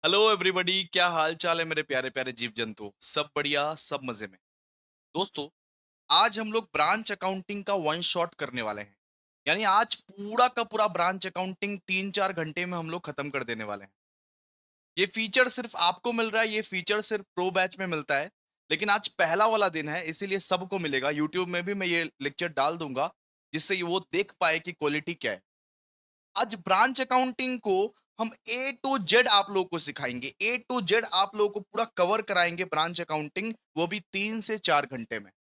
Hello everybody, क्या हाल चाल है मेरे प्यारे प्यारे जीव जंतु। सब बढ़िया, सब मजे में। दोस्तों, आज हम लोग ब्रांच अकाउंटिंग का वन शॉट करने वाले हैं। यानी आज पूरा का पूरा ब्रांच अकाउंटिंग 3-4 घंटे में हम लोग खत्म कर देने वाले हैं। ये फीचर सिर्फ आपको मिल रहा है, ये फीचर सिर्फ प्रो बैच में मिलता है। लेकिन आज पहला वाला दिन है, इसीलिए सबको मिलेगा। यूट्यूब में भी मैं ये लेक्चर डाल दूंगा, जिससे ये वो देख पाए कि क्वालिटी क्या है। आज ब्रांच अकाउंटिंग को हम ए टू जेड आप लोगों को सिखाएंगे। ए टू जेड आप लोगों को पूरा कवर कराएंगे ब्रांच अकाउंटिंग, वो भी 3 से 4 घंटे में।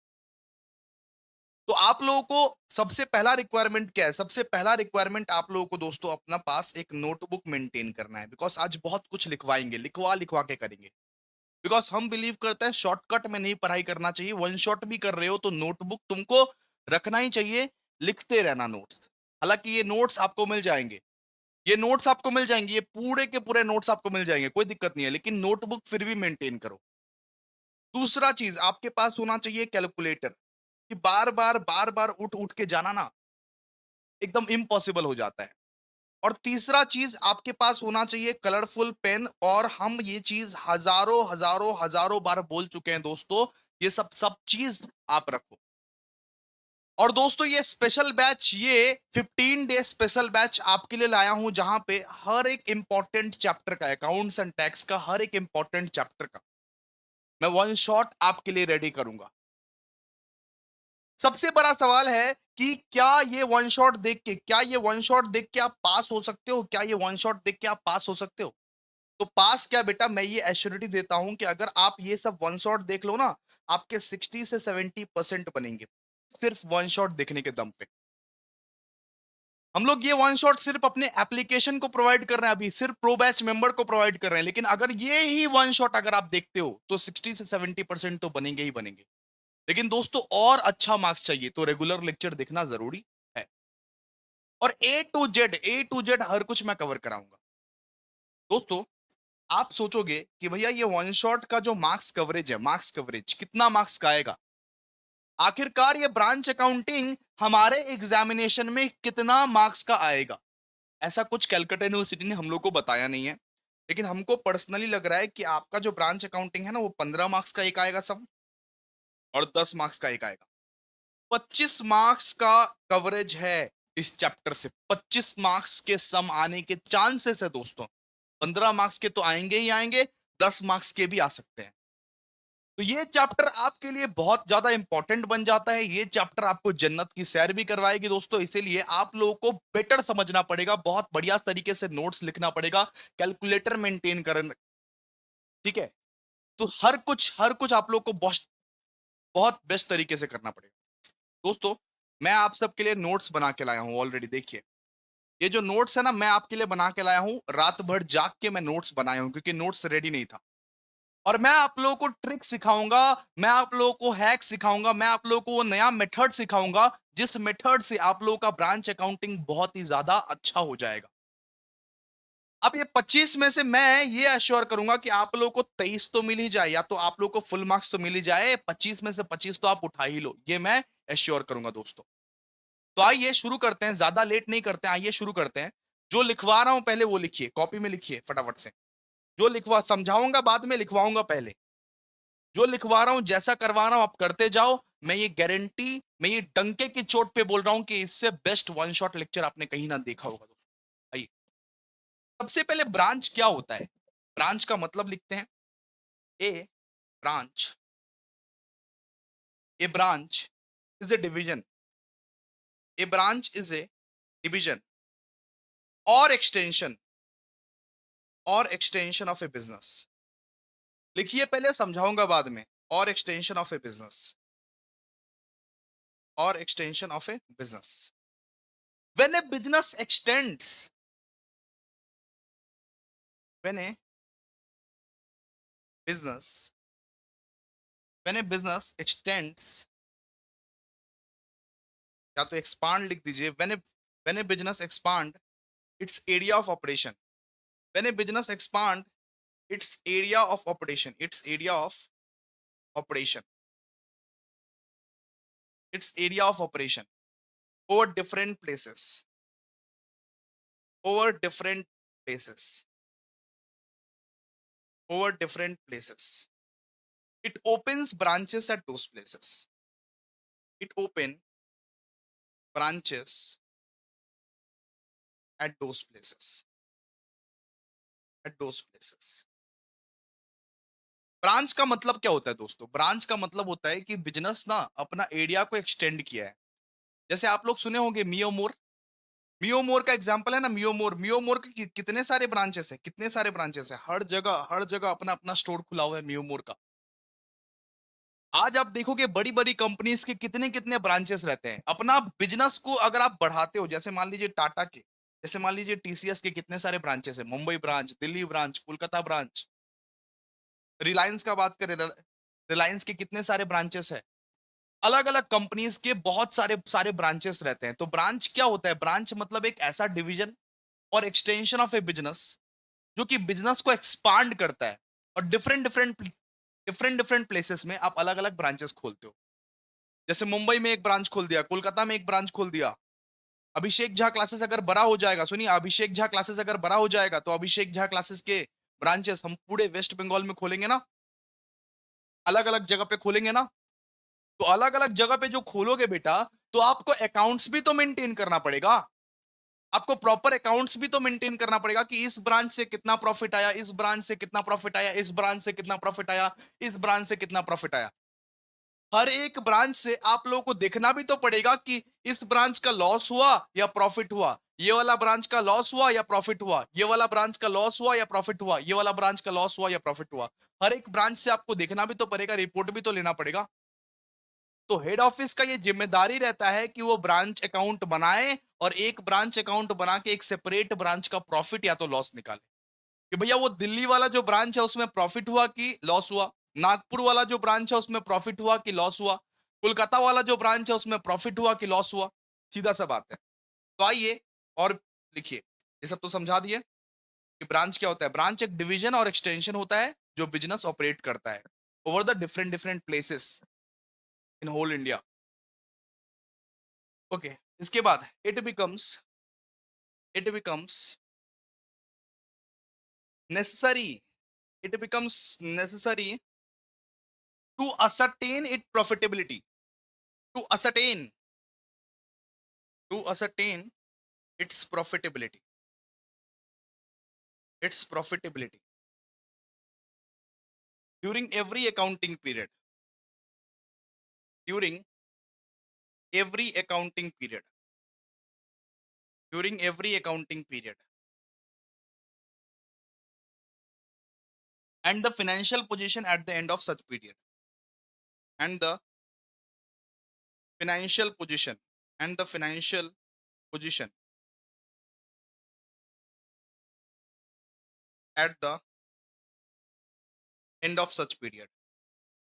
तो आप लोगों को सबसे पहला रिक्वायरमेंट क्या है? सबसे पहला रिक्वायरमेंट आप लोगों को दोस्तों अपना पास एक नोटबुक मेंटेन करना है। बिकॉज आज बहुत कुछ लिखवाएंगे, लिखवा लिखवा के करेंगे। बिकॉज हम बिलीव करते हैं शॉर्टकट में नहीं पढ़ाई करना चाहिए। वन शॉट भी कर रहे हो तो नोटबुक तुमको रखना ही चाहिए, लिखते रहना नोट्स। हालांकि ये नोट्स आपको मिल जाएंगे, ये नोट्स आपको मिल जाएंगे, ये पूरे के पूरे नोट्स आपको मिल जाएंगे, कोई दिक्कत नहीं है। लेकिन नोटबुक फिर भी मेंटेन करो। दूसरा चीज, आपके पास होना चाहिए कैलकुलेटर। कि बार बार उठ उठ के जाना ना एकदम इम्पॉसिबल हो जाता है। और तीसरा चीज, आपके पास होना चाहिए कलरफुल पेन। और हम ये चीज हजारों हजारों हजारों बार बोल चुके हैं दोस्तों, ये सब सब चीज आप रखो। और दोस्तों, ये स्पेशल बैच, ये 15 डे स्पेशल बैच आपके लिए लाया हूं, जहां पे हर एक इंपॉर्टेंट चैप्टर का, अकाउंट्स एंड टैक्स का हर एक इंपॉर्टेंट चैप्टर का मैं वन शॉट आपके लिए रेडी करूंगा। सबसे बड़ा सवाल है कि क्या ये वन शॉट देख के, क्या ये वन शॉट देख के आप पास हो सकते हो? क्या ये वन शॉट देख के आप पास हो सकते हो? तो पास क्या बेटा, मैं ये एश्योरिटी देता हूं कि अगर आप ये सब वन शॉट देख लो ना, आपके 60 से 70% बनेंगे सिर्फ वन शॉट देखने के दम पे। हम लोग ये वन शॉट सिर्फ अपने एप्लीकेशन को प्रोवाइड कर रहे हैं, अभी सिर्फ प्रो बैच मेंबर को प्रोवाइड कर रहे हैं। लेकिन अगर ये ही वन शॉट अगर आप देखते हो तो 60 से 70% तो बनेंगे ही बनेंगे। लेकिन दोस्तों, और अच्छा मार्क्स चाहिए तो रेगुलर लेक्चर देखना जरूरी है। और ए टू जेड हर कुछ मैं कवर कराऊंगा। दोस्तों, आप सोचोगे कि भैया ये वन शॉट का जो मार्क्स कवरेज है, मार्क्स कवरेज कितना मार्क्स का आएगा? आखिरकार ये ब्रांच अकाउंटिंग हमारे एग्जामिनेशन में कितना मार्क्स का आएगा? ऐसा कुछ कैलकाटा यूनिवर्सिटी ने हम लोग को बताया नहीं है। लेकिन हमको पर्सनली लग रहा है कि आपका जो ब्रांच अकाउंटिंग है ना, वो 15 मार्क्स का एक आएगा सम, और 10 मार्क्स का एक आएगा। 25 मार्क्स का कवरेज है इस चैप्टर से। 25 मार्क्स के सम आने के चांसेस है दोस्तों। 15 मार्क्स के तो आएंगे ही आएंगे, 10 मार्क्स के भी आ सकते हैं। तो ये चैप्टर आपके लिए बहुत ज्यादा इंपॉर्टेंट बन जाता है। ये चैप्टर आपको जन्नत की सैर भी करवाएगी दोस्तों। इसीलिए आप लोगों को बेटर समझना पड़ेगा, बहुत बढ़िया तरीके से नोट्स लिखना पड़ेगा, कैलकुलेटर मेंटेन करना। ठीक है? तो हर कुछ आप लोग को बहुत बहुत बेस्ट तरीके से करना पड़ेगा। दोस्तों, मैं आप सबके लिए नोट्स बना के लाया हूं ऑलरेडी। देखिए, ये जो नोट्स है ना, मैं आपके लिए बना के लाया हूं। रात भर जाग के मैं नोट्स बनाया हूं, क्योंकि नोट्स रेडी नहीं था। और मैं आप लोगों को ट्रिक सिखाऊंगा, मैं आप लोगों को हैक सिखाऊंगा, मैं आप लोगों को वो नया मेथड सिखाऊंगा, जिस मेथड से आप लोगों का ब्रांच अकाउंटिंग बहुत ही ज्यादा अच्छा हो जाएगा। अब ये 25 में से मैं ये अश्योर करूंगा कि आप लोगों को 23 तो मिल ही जाए, या तो आप लोगों को फुल मार्क्स तो मिल ही जाए। 25 में से 25 तो आप उठा ही लो, ये मैं एश्योर करूंगा दोस्तों। तो आइए शुरू करते हैं, ज्यादा लेट नहीं करते हैं, आइए शुरू करते हैं। जो लिखवा रहा हूं पहले वो लिखिए, कॉपी में लिखिए फटाफट से। जो लिखवा समझाऊंगा बाद में, लिखवाऊंगा पहले। जो लिखवा रहा हूं, जैसा करवा रहा हूं, आप करते जाओ। मैं ये गारंटी, मैं ये डंके की चोट पे बोल रहा हूं कि इससे बेस्ट वन शॉट लेक्चर आपने कहीं ना देखा होगा दोस्तों। आइए, सबसे पहले ब्रांच क्या होता है? ब्रांच का मतलब लिखते हैं। A branch, a branch is a division, a branch is a division और एक्सटेंशन ऑफ ए बिजनेस। लिखिए पहले, समझाऊंगा बाद में। और एक्सटेंशन ऑफ ए बिजनेस, और extension of a business. When a business extends, when a business when a business extends, या तो expand लिख दीजिए। when a business expand its area of operation, when a business expand its area of operation, its area of operation, its area of operation over different places, over different places, over different places. It opens branches at those places. It open branches at those places. At those places. Branch का मतलब क्या होता है दोस्तों? Branch का मतलब होता है कि बिजनेस ना अपना एरिया को एक्सटेंड किया है। जैसे आप लोग सुने होंगे मियोमोर। मियोमोर का एग्जांपल है ना, मियोमोर। मियोमोर के कितने सारे ब्रांचेस है, कितने सारे ब्रांचेस है, हर जगह अपना अपना स्टोर खुला हुआ है मियोमोर का। आज आप देखोगे बड़ी बड़ी कंपनीज के कितने कितने ब्रांचेस रहते हैं। अपना बिजनेस को अगर आप बढ़ाते हो, जैसे मान लीजिए टाटा के, जैसे मान लीजिए टीसीएस के कितने सारे ब्रांचेस है, Mumbai branch, Delhi branch, Kolkata branch. Reliance का बात करें, रिलायंस के कितने सारे ब्रांचेस है। अलग अलग कंपनीज के बहुत सारे सारे ब्रांचेस रहते हैं। तो ब्रांच क्या होता है? ब्रांच मतलब एक ऐसा डिवीजन और एक्सटेंशन ऑफ ए बिजनेस जो कि बिजनेस को एक्सपांड करता है। और डिफरेंट डिफरेंट प्लेसेस में आप अलग अलग ब्रांचेस खोलते हो। जैसे मुंबई में एक ब्रांच खोल दिया, कोलकाता में एक ब्रांच खोल दिया। अभिषेक झा क्लासेस अगर बड़ा हो जाएगा, सुनिए, अभिषेक झा क्लासेस अगर बड़ा हो जाएगा तो अभिषेक झा क्लासेस के ब्रांचेस हम पूरे वेस्ट बंगाल में खोलेंगे ना, अलग अलग जगह पे खोलेंगे ना। तो अलग अलग जगह पे जो खोलोगे बेटा, तो आपको अकाउंट्स भी तो मेंटेन करना पड़ेगा। आपको प्रॉपर अकाउंट्स भी तो मेंटेन करना पड़ेगा कि इस ब्रांच से कितना प्रॉफिट आया, इस ब्रांच से कितना प्रॉफिट आया, इस ब्रांच से कितना प्रॉफिट आया, इस ब्रांच से कितना प्रॉफिट आया। हर एक ब्रांच से आप लोगों को देखना भी तो पड़ेगा कि इस ब्रांच का लॉस हुआ या प्रॉफिट हुआ, ये वाला ब्रांच का लॉस हुआ या प्रॉफिट हुआ, ये वाला ब्रांच का लॉस हुआ या प्रॉफिट हुआ, ये वाला ब्रांच का लॉस हुआ या प्रॉफिट हुआ। हर एक ब्रांच से आपको देखना भी तो पड़ेगा, रिपोर्ट भी तो लेना पड़ेगा। तो हेड ऑफिस का ये जिम्मेदारी रहता है कि वो ब्रांच अकाउंट बनाए और एक ब्रांच अकाउंट बना के एक सेपरेट ब्रांच का प्रॉफिट या तो लॉस निकाले कि भैया वो दिल्ली वाला जो ब्रांच है उसमें प्रॉफिट हुआ कि लॉस हुआ, नागपुर वाला जो ब्रांच है उसमें प्रॉफिट हुआ कि लॉस हुआ, कोलकाता वाला जो ब्रांच है उसमें प्रॉफिट हुआ कि लॉस हुआ। सीधा सा बात है। तो आइए और लिखिए, ये सब तो समझा दिए कि ब्रांच क्या होता है। ब्रांच एक डिवीजन और एक्सटेंशन होता है जो बिजनेस ऑपरेट करता है over the different different places in whole India. Okay, इसके बाद it becomes necessary it becomes necessary to ascertain its profitability, to ascertain its profitability during every accounting period, during every accounting period during every accounting period and the financial position at the end of such period, and the financial position and the financial position at the end of such period,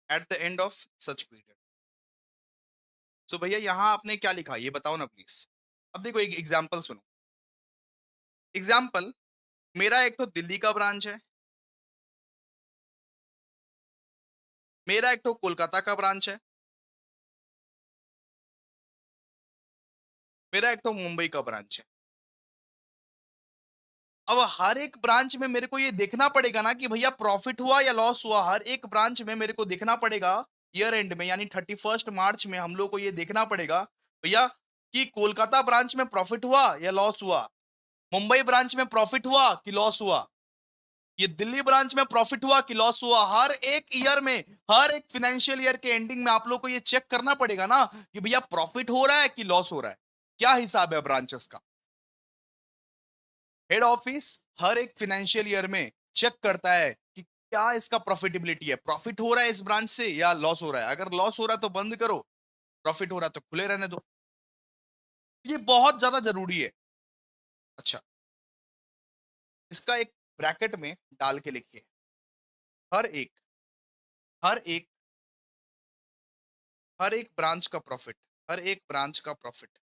at the end of such period। सो भैया यहाँ आपने क्या लिखा ये बताओ ना please. अब देखो एक एग्जांपल सुनो। एग्जांपल, मेरा एक तो दिल्ली का ब्रांच है, मेरा एक तो कोलकाता का ब्रांच है, मेरा एक तो मुंबई का ब्रांच है। अब हर एक ब्रांच में मेरे को ये देखना पड़ेगा ना कि भैया प्रॉफिट हुआ या लॉस हुआ। हर एक ब्रांच में मेरे को देखना पड़ेगा ईयर एंड में, यानी 31 मार्च में हम लोग को ये देखना पड़ेगा भैया कि कोलकाता ब्रांच में प्रॉफिट हुआ या लॉस हुआ, मुंबई ब्रांच में प्रॉफिट हुआ कि लॉस हुआ, ये दिल्ली ब्रांच में प्रॉफिट हुआ कि लॉस हुआ। हर एक ईयर में, हर एक फाइनेंशियल ईयर के एंडिंग में आप लोग को ये चेक करना पड़ेगा ना कि भैया प्रॉफिट हो रहा है कि लॉस हो रहा है, क्या हिसाब है ब्रांचेस का। हेड ऑफिस हर एक फाइनेंशियल ईयर में चेक करता है कि क्या इसका प्रॉफिटेबिलिटी है, प्रॉफिट हो रहा है इस ब्रांच से या लॉस हो रहा है। अगर लॉस हो रहा है तो बंद करो, प्रॉफिट हो रहा है तो खुले रहने दो। ये बहुत ज्यादा जरूरी है। अच्छा, इसका एक ब्रैकेट में डाल के लिखिए, हर एक हर एक हर एक ब्रांच का प्रॉफिट, हर एक ब्रांच का प्रॉफिट,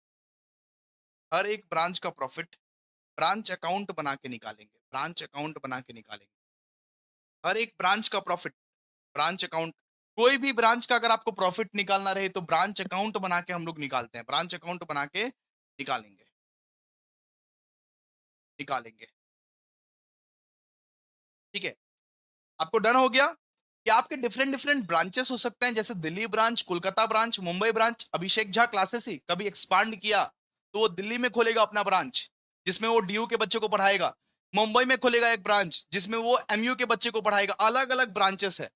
हर एक ब्रांच का प्रॉफिट ब्रांच अकाउंट बना के निकालेंगे, ब्रांच अकाउंट बना के निकालेंगे। हर एक ब्रांच का प्रॉफिट ब्रांच अकाउंट, कोई भी ब्रांच का अगर आपको प्रॉफिट निकालना रहे तो ब्रांच अकाउंट बना के हम लोग निकालते हैं, ब्रांच अकाउंट बना के निकालेंगे, निकालेंगे। ठीक है। आपको डन हो गया कि आपके डिफरेंट डिफरेंट ब्रांचेस हो सकते हैं, जैसे Delhi branch, Kolkata branch, Mumbai branch. Abhishek Jha classes ही कभी एक्सपांड किया तो वो दिल्ली में खोलेगा अपना ब्रांच, जिसमें वो डीयू के बच्चे को पढ़ाएगा। मुंबई में खोलेगा एक ब्रांच जिसमें वो एमयू के बच्चे को पढ़ाएगा। अलग अलग ब्रांचेस है।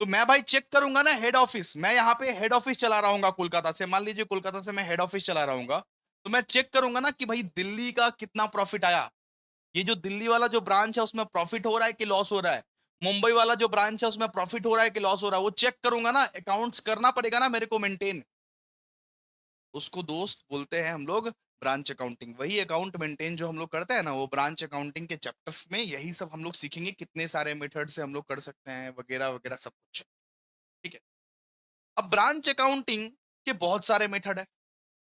तो मैं भाई चेक करूंगा ना हेड ऑफिस, मैं यहाँ पे हेड ऑफिस चला रहा हूँ कोलकाता से, मान लीजिए कोलकाता से मैं हेड ऑफिस चला रहा हूँ, तो मैं चेक करूंगा ना कि भाई दिल्ली का कितना प्रॉफिट आया। ये जो दिल्ली वाला जो ब्रांच है उसमें प्रॉफिट हो रहा है कि लॉस हो रहा है, मुंबई वाला जो ब्रांच है उसमें प्रॉफिट हो रहा है कि लॉस हो रहा है, वो चेक करूंगा ना। अकाउंट्स करना पड़ेगा ना मेरे को मेंटेन। उसको दोस्त बोलते हैं हम लोग ब्रांच अकाउंटिंग। वही अकाउंट मेंटेन जो हम लोग करते हैं ना, वो ब्रांच अकाउंटिंग के चैप्टर्स में यही सब हम लोग सीखेंगे, कितने सारे मेथड से हम लोग कर सकते हैं वगैरह वगैरह सब कुछ। ठीक है। अब ब्रांच अकाउंटिंग के बहुत सारे मेथड है।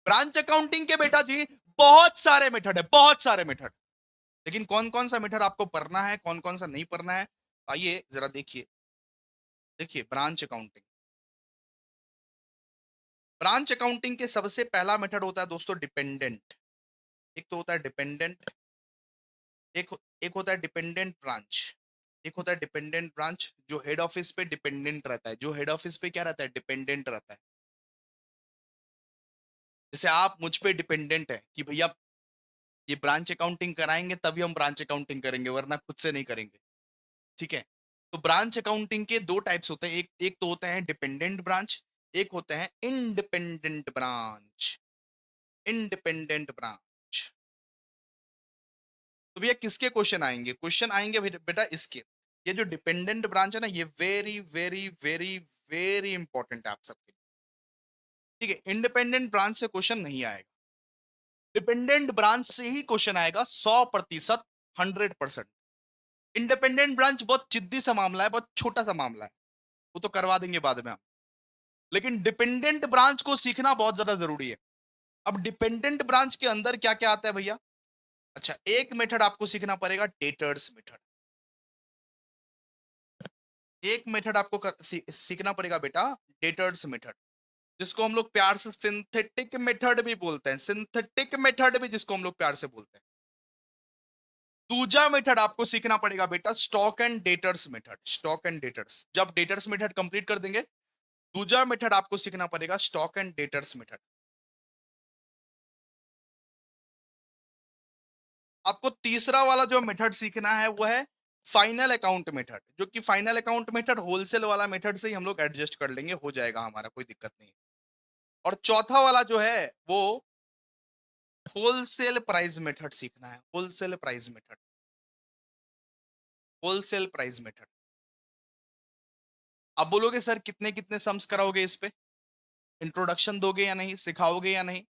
ब्रांच अकाउंटिंग के बेटा जी बहुत सारे मेथड है, बहुत सारे मेथड। लेकिन कौन कौन सा मेथड आपको पढ़ना है, कौन कौन सा नहीं पढ़ना है, आइए जरा देखिए। देखिए ब्रांच अकाउंटिंग, ब्रांच अकाउंटिंग के सबसे पहला मेथड होता है दोस्तों डिपेंडेंट। एक तो होता है डिपेंडेंट, एक एक होता है डिपेंडेंट ब्रांच। एक होता है डिपेंडेंट ब्रांच जो हेड ऑफिस पे डिपेंडेंट रहता है, जो हेड ऑफिस पे क्या रहता है, डिपेंडेंट रहता है। जैसे आप मुझ पे डिपेंडेंट है कि भैया ये ब्रांच अकाउंटिंग कराएंगे तभी हम ब्रांच अकाउंटिंग करेंगे, वरना खुद से नहीं करेंगे। ठीक है। तो ब्रांच अकाउंटिंग के दो टाइप्स होते हैं, एक एक तो होते हैं डिपेंडेंट ब्रांच, एक होते हैं इंडिपेंडेंट ब्रांच। Independent branch. तो भैया किसके क्वेश्चन आएंगे, क्वेश्चन आएंगे बेटा इसके। ये जो डिपेंडेंट ब्रांच है ना, ये very very very very important है आप सबके लिए। ठीक है। इंडिपेंडेंट ब्रांच से क्वेश्चन नहीं आएगा, डिपेंडेंट ब्रांच से ही क्वेश्चन आएगा 100%, 100%। इंडिपेंडेंट ब्रांच बहुत जिद्दी सा मामला है, बहुत छोटा सा मामला है, वो तो करवा देंगे बाद में हम। लेकिन डिपेंडेंट ब्रांच को सीखना बहुत ज्यादा जरूरी है। अब डिपेंडेंट ब्रांच के अंदर क्या क्या आता है भैया। अच्छा, एक मेथड आपको सीखना पड़ेगा, डेटर्स मेथड। एक मेथड आपको सीखना पड़ेगा बेटा, डेटर्स मेथड, जिसको हम लोग प्यार से सिंथेटिक मेथड भी बोलते हैं। सिंथेटिक मेथड भी जिसको हम लोग प्यार से बोलते हैं। दूसरा मेथड आपको सीखना पड़ेगा बेटा, stock and debtors method. Stock and debtors, जब डेटर्स मेथड कंप्लीट कर देंगे, दूसरा मेथड आपको सीखना पड़ेगा स्टॉक एंड डेटर्स मेथड। आपको तीसरा वाला जो मेथड सीखना है वो है फाइनल अकाउंट मेथड, जो कि फाइनल अकाउंट मेथड होलसेल वाला मेथड से ही हम लोग एडजस्ट कर लेंगे, हो जाएगा हमारा, कोई दिक्कत नहीं। और चौथा वाला जो है वो होलसेल प्राइस मेथड सीखना है। Wholesale price method, wholesale price method. अब बोलोगे सर कितने कितने सम्स कराओगे इस पे, इंट्रोडक्शन दोगे या नहीं, सिखाओगे या नहीं।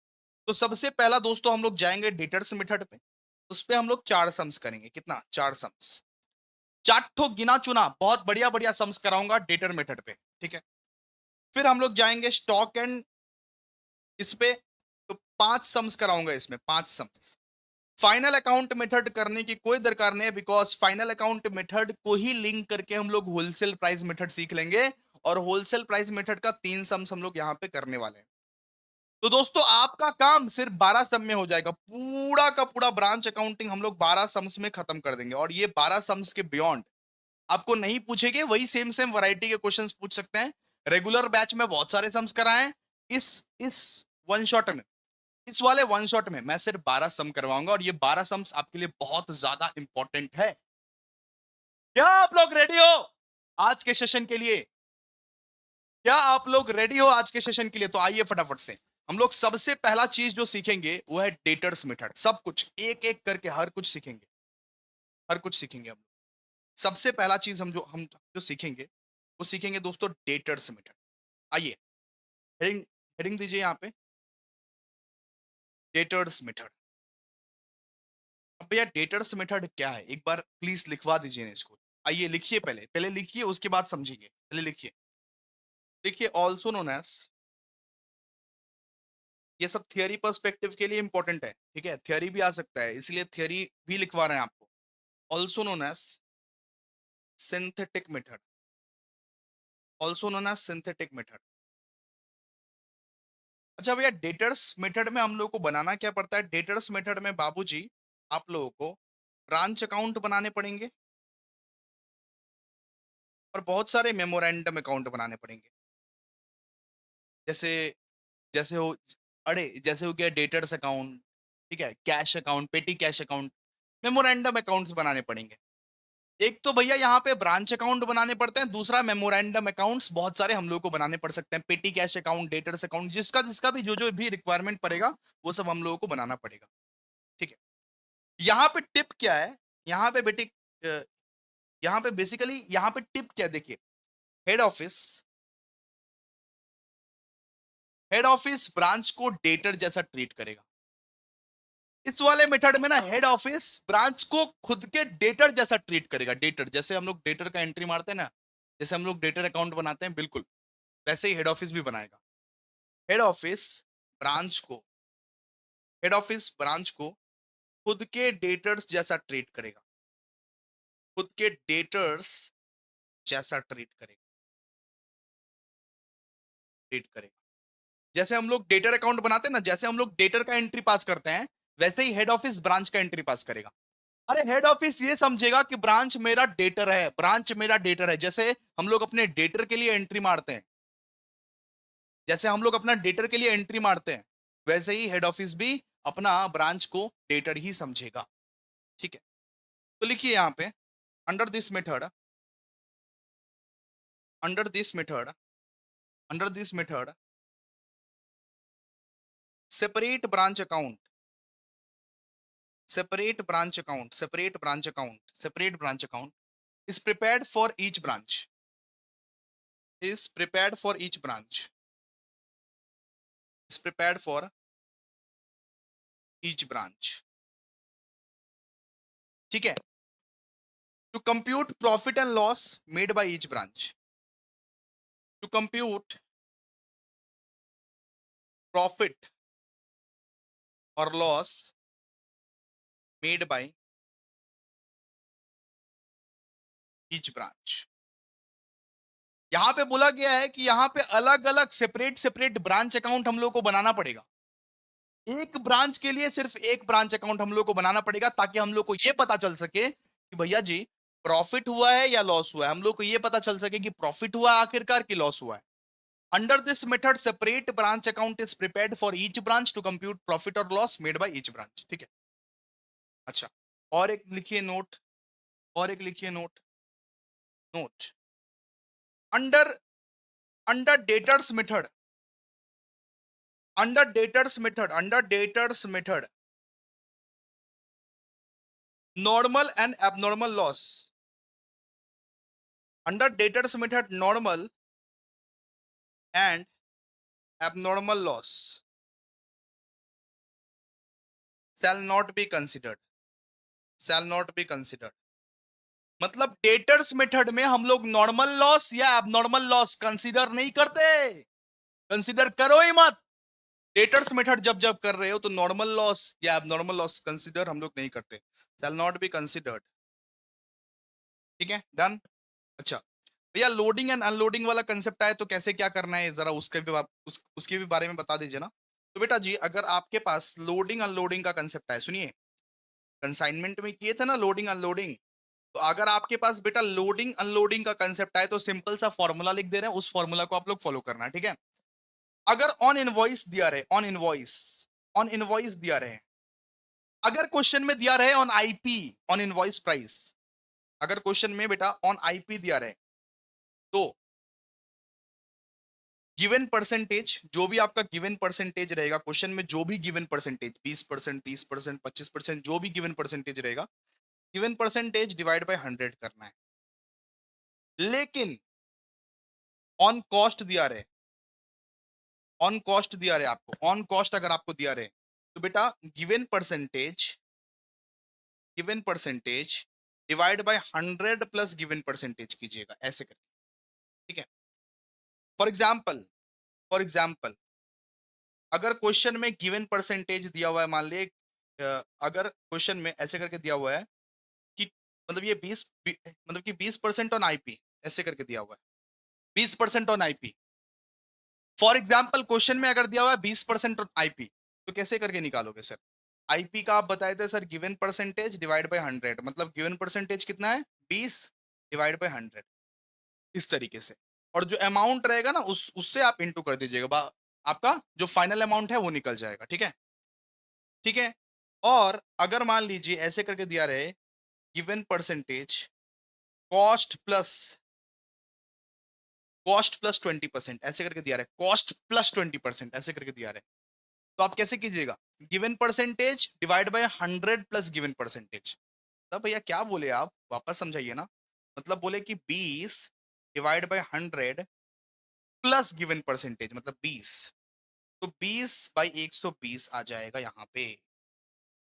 तो सबसे पहला दोस्तों हम लोग जाएंगे डेटर्स मेथड पे, उस पे हम लोग 4 सम्स करेंगे। कितना, 4 सम्स। 4 ठो गिना चुना बहुत बढ़िया बढ़िया सम्स कराऊंगा डेटर मेथड पे। ठीक है। फिर हम लोग जाएंगे स्टॉक एंड इस पे, तो 5 सम्स कराऊंगा इसमें, 5 सम्स। फाइनल अकाउंट मेथड करने की कोई दरकार नहीं है, बिकॉज फाइनल अकाउंट मेथड को ही लिंक करके हम लोग होलसेल प्राइस मेथड सीख लेंगे, और होलसेल प्राइस मेथड का 3 सम्स हम लोग यहाँ पे करने वाले हैं। तो दोस्तों आपका काम सिर्फ 12 सम में हो जाएगा, पूरा का पूरा ब्रांच अकाउंटिंग हम लोग 12 सम्स में खत्म कर देंगे। और ये 12 सम्स के बियॉन्ड आपको नहीं पूछेंगे, वही सेम सेम वैरायटी के क्वेश्चंस पूछ सकते हैं। रेगुलर बैच में बहुत सारे सम्स कराएं, इस वन शॉट में, इस वाले वन शॉट में मैं सिर्फ 12 सम करवाऊंगा, और ये 12 सम्स आपके लिए बहुत ज्यादा इंपॉर्टेंट है। क्या आप लोग रेडी हो आज के सेशन के लिए? क्या आप लोग रेडी हो आज के सेशन के लिए? तो आइए फटाफट से, हम लोग सबसे पहला चीज जो सीखेंगे वो है डेटर्स मेथड। सब कुछ एक एक करके हर कुछ सीखेंगे, हर कुछ सीखेंगे हम लोग। सबसे पहला चीज हम जो सीखेंगे वो सीखेंगे दोस्तों डेटर्स मेथड। आइए, हेडिंग हेडिंग दीजिए यहाँ पे, डेटर्स मेथड। अब भैया डेटर्स मेथड क्या है, एक बार प्लीज लिखवा दीजिए ना इसको। आइए लिखिए, पहले पहले लिखिए उसके बाद समझेंगे, पहले लिखिए। देखिए ऑल्सो नोन एज, ये सब थियरी पर्सपेक्टिव के लिए इंपॉर्टेंट है। ठीक है, थियरी भी आ सकता है, इसलिए थियरी भी लिखवा रहे हैं आपको। Also known as synthetic method, also known as synthetic method. अच्छा भैया डेटर्स मेथड में हम लोग को बनाना क्या पड़ता है? डेटर्स मेथड में बाबूजी आप लोगों को ब्रांच अकाउंट बनाने पड़ेंगे, और बहुत सारे मेमोरेंडम अकाउंट बनाने पड़ेंगे। जैसे जैसे हो अरे जैसे हो गया डेटर्स अकाउंट, ठीक है, कैश अकाउंट, पेटी कैश अकाउंट, मेमोरेंडम अकाउंट्स बनाने पड़ेंगे। एक तो भैया यहाँ पे ब्रांच अकाउंट बनाने पड़ते हैं, दूसरा मेमोरेंडम अकाउंट्स बहुत सारे हम लोग को बनाने पड़ सकते हैं, पेटी कैश अकाउंट, डेटर्स अकाउंट, जिसका जिसका भी जो जो भी रिक्वायरमेंट पड़ेगा वो सब हम लोगों को बनाना पड़ेगा। ठीक है, यहाँ पे टिप क्या है, यहाँ पे बेटे यहाँ पे बेसिकली यहाँ पे टिप क्या है, देखिए, head office head office branch को डेटर जैसा ट्रीट करेगा। इस वाले मेथड में ना हेड ऑफिस ब्रांच को खुद के डेटर जैसा ट्रीट करेगा। डेटर जैसे हम लोग डेटर का एंट्री मारते हैं ना, जैसे हम लोग डेटर अकाउंट बनाते हैं, बिल्कुल वैसे ही हेड ऑफिस भी बनाएगा। हेड ऑफिस ब्रांच को हेड ऑफिस ब्रांच को खुद के डेटर्स जैसा ट्रीट करेगा, खुद के डेटर्स जैसा ट्रीट करेगा। जैसे हम लोग डेटर अकाउंट बनाते हैं ना, जैसे हम लोग डेटर का एंट्री पास करते हैं, वैसे ही हेड ऑफिस ब्रांच का एंट्री पास करेगा। अरे हेड ऑफिस ये समझेगा कि ब्रांच मेरा डेटर है, ब्रांच मेरा डेटर है। जैसे हम लोग अपने डेटर के लिए एंट्री मारते हैं, जैसे हम लोग अपना डेटर के लिए एंट्री मारते हैं, वैसे ही हेड ऑफिस भी अपना ब्रांच को डेटर ही समझेगा। ठीक है, तो लिखिए यहाँ पे, under this method under this method under this method separate branch account separate branch account is prepared for each branch is prepared for each branch is prepared for each branch। ठीक है, to compute profit and loss made by each branch, to compute profit or loss made by each branch। यहां पे बोला गया है कि यहां पे अलग अलग सेपरेट सेपरेट ब्रांच अकाउंट हम लोग को बनाना पड़ेगा। एक ब्रांच के लिए सिर्फ एक ब्रांच अकाउंट हम लोग को बनाना पड़ेगा, ताकि हम लोग को यह पता चल सके कि भैया जी प्रॉफिट हुआ है या लॉस हुआ है, हम लोग को यह पता चल सके कि प्रॉफिट हुआ है आखिरकार कि लॉस हुआ है। Under this method separate branch account is prepared for each branch to compute profit और loss made by each branch. ठीक है, अच्छा, और एक लिखिए नोट, और एक लिखिए note, note under under debtors method under debtors method normal and abnormal loss, under debtors method normal and abnormal loss shall not be considered, shall not be considered। मतलब डेटर्स मेथड में हम लोग normal loss या abnormal loss consider नहीं करते, consider करो ही मत। Debtors method जब जब कर रहे हो तो नॉर्मल लॉस या एबनॉर्मल लॉस कंसीडर हम लोग नहीं करते, शैल नॉट बी कंसीडर्ड। ठीक है, डन। अच्छा भैया, लोडिंग एंड अनलोडिंग वाला कंसेप्ट आए तो कैसे क्या करना है, जरा उसके भी बारे में बता दीजिए ना। तो बेटा जी, अगर आपके पास लोडिंग अनलोडिंग का कंसेप्ट है, सुनिए, कंसाइनमेंट में किए थे ना लोडिंग अनलोडिंग, तो अगर आपके पास बेटा लोडिंग अनलोडिंग का कंसेप्ट आए तो सिंपल सा फॉर्मूला लिख दे रहे हैं, उस फॉर्मूला को आप लोग फॉलो करना है। ठीक है, अगर ऑन इनवॉइस दिया रहे, ऑन इनवॉइस दिया रहे, अगर क्वेश्चन में दिया रहे on IP, on invoice price, अगर क्वेश्चन में बेटा ऑन आईपी दिया रहे, तो गिवन परसेंटेज, जो भी आपका गिवन परसेंटेज रहेगा क्वेश्चन में, जो भी गिवन परसेंटेज 20%, 30%, 25%, जो भी गिवन परसेंटेज रहेगा, गिवन परसेंटेज डिवाइड बाय 100 करना है। लेकिन ऑन कॉस्ट दिया रहे, ऑन कॉस्ट दिया रहे आपको, ऑन कॉस्ट अगर आपको दिया रहे, तो बेटा given percentage divide by 100 plus given percentage कीजिएगा, ऐसे करके। ठीक है, फॉर एग्जाम्पल अगर क्वेश्चन में गिवन परसेंटेज दिया हुआ है, मान ली अगर क्वेश्चन में ऐसे करके दिया हुआ है कि मतलब ये 20% ऑन आईपी, ऐसे करके दिया हुआ है 20% on IP. For example question में अगर दिया हुआ है 20% ऑन आईपी, तो कैसे करके निकालोगे सर? आईपी का आप बताए थे sir, given percentage divide by 100, मतलब गिवन परसेंटेज कितना है 20 डिवाइड बाय 100। इस तरीके से, और जो अमाउंट रहेगा ना उससे आप इंटू कर दीजिएगा, आपका जो फाइनल अमाउंट है वो निकल जाएगा। ठीक है, ठीक है। और अगर मान लीजिए ऐसे करके दिया रहे, given percentage cost plus, cost plus 20%, ऐसे करके दिया रहे, कॉस्ट प्लस 20% ऐसे करके दिया रहे, तो आप कैसे कीजिएगा, given percentage divide by 100 plus given percentage. तब भैया क्या बोले आप, वापस समझाइए ना। मतलब बोले कि 20 divide by 100 plus given percentage मतलब 20, तो 20 बाई 120 आ जाएगा यहाँ पे,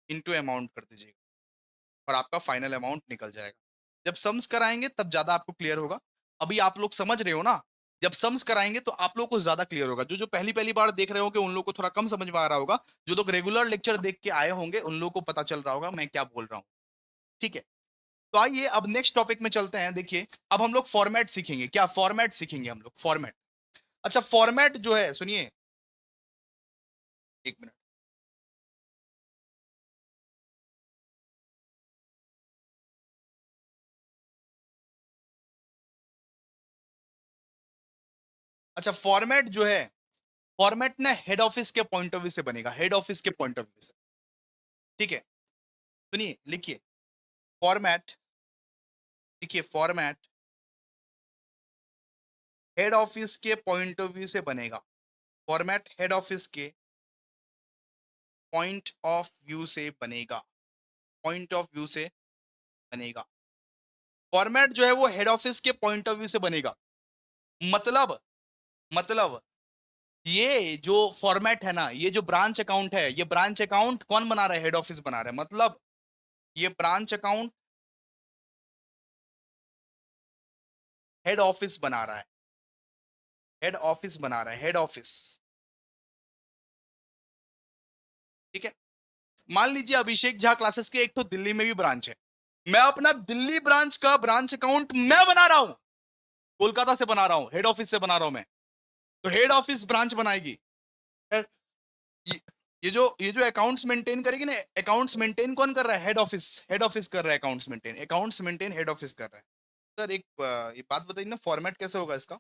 इनटू अमाउंट कर दीजिएगा और आपका फाइनल अमाउंट निकल जाएगा। जब सम्स कराएंगे तब ज्यादा आपको क्लियर होगा। अभी आप लोग समझ रहे हो ना, जब सम्स कराएंगे तो आप लोग को ज्यादा क्लियर होगा। जो जो पहली पहली बार देख रहे हो उन लोग को थोड़ा कम समझ में आ रहा होगा, जो लोग रेगुलर लेक्चर देख के आए होंगे उन लोग को पता चल रहा होगा मैं क्या बोल रहा हूँ। ठीक है, तो आइए अब नेक्स्ट टॉपिक में चलते हैं। देखिए अब हम लोग फॉर्मेट सीखेंगे, क्या फॉर्मेट सीखेंगे हम लोग, फॉर्मेट। अच्छा फॉर्मेट जो है, सुनिए एक मिनट। अच्छा फॉर्मेट जो है, फॉर्मेट ना हेड ऑफिस के पॉइंट ऑफ व्यू से बनेगा, हेड ऑफिस के पॉइंट ऑफ व्यू से। ठीक है, सुनिए लिखिए फॉर्मेट, लिखिए फॉर्मेट हेड ऑफिस के पॉइंट ऑफ व्यू से बनेगा, फॉर्मेट हेड ऑफिस के पॉइंट ऑफ व्यू से बनेगा, पॉइंट ऑफ व्यू से बनेगा। फॉर्मेट जो है वो हेड ऑफिस के पॉइंट ऑफ व्यू से बनेगा। मतलब, मतलब ये जो फॉर्मेट है ना, ये जो ब्रांच अकाउंट है, ये ब्रांच अकाउंट कौन बना रहा है, हेड ऑफिस बना रहा है। मतलब ये ब्रांच अकाउंट हेड ऑफिस बना रहा है, हेड ऑफिस बना रहा है, हेड ऑफिस। ठीक है, मान लीजिए अभिषेक झा क्लासेस के एक तो दिल्ली में भी ब्रांच है, मैं अपना दिल्ली ब्रांच का ब्रांच अकाउंट मैं बना रहा हूं, कोलकाता से बना रहा हूं, हेड ऑफिस से बना रहा हूं मैं, तो हेड ऑफिस ब्रांच बनाएगी। ये ये जो अकाउंट्स मेंटेन करेगी ना, अकाउंट्स मेंटेन कौन कर रहा है, हेड ऑफिस, हेड ऑफिस कर रहा है accounts maintain, accounts maintain head office कर रहा है। सर एक ये बात बताइए ना, फॉर्मेट कैसे होगा इसका,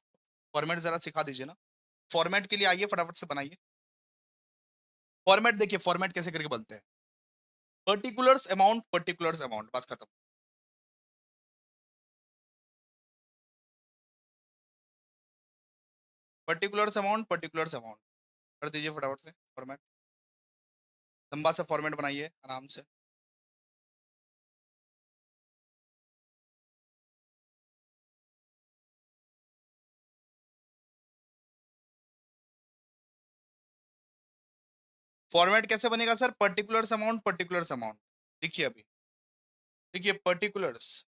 फॉर्मेट जरा सिखा दीजिए ना। फॉर्मेट के लिए आइए फटाफट से बनाइए फॉर्मेट। देखिए फॉर्मेट कैसे करके बनते हैं, पर्टिकुलर्स अमाउंट, पर्टिकुलर्स अमाउंट, बात खत्म। पर्टिकुलर्स अमाउंट, पर्टिकुलर्स अमाउंट कर दीजिए फटाफट से फॉर्मेट, लंबा सा फॉर्मेट बनाइए आराम से। फॉर्मेट कैसे बनेगा sir, particulars amount, particulars amount. देखिए अभी, देखिए particulars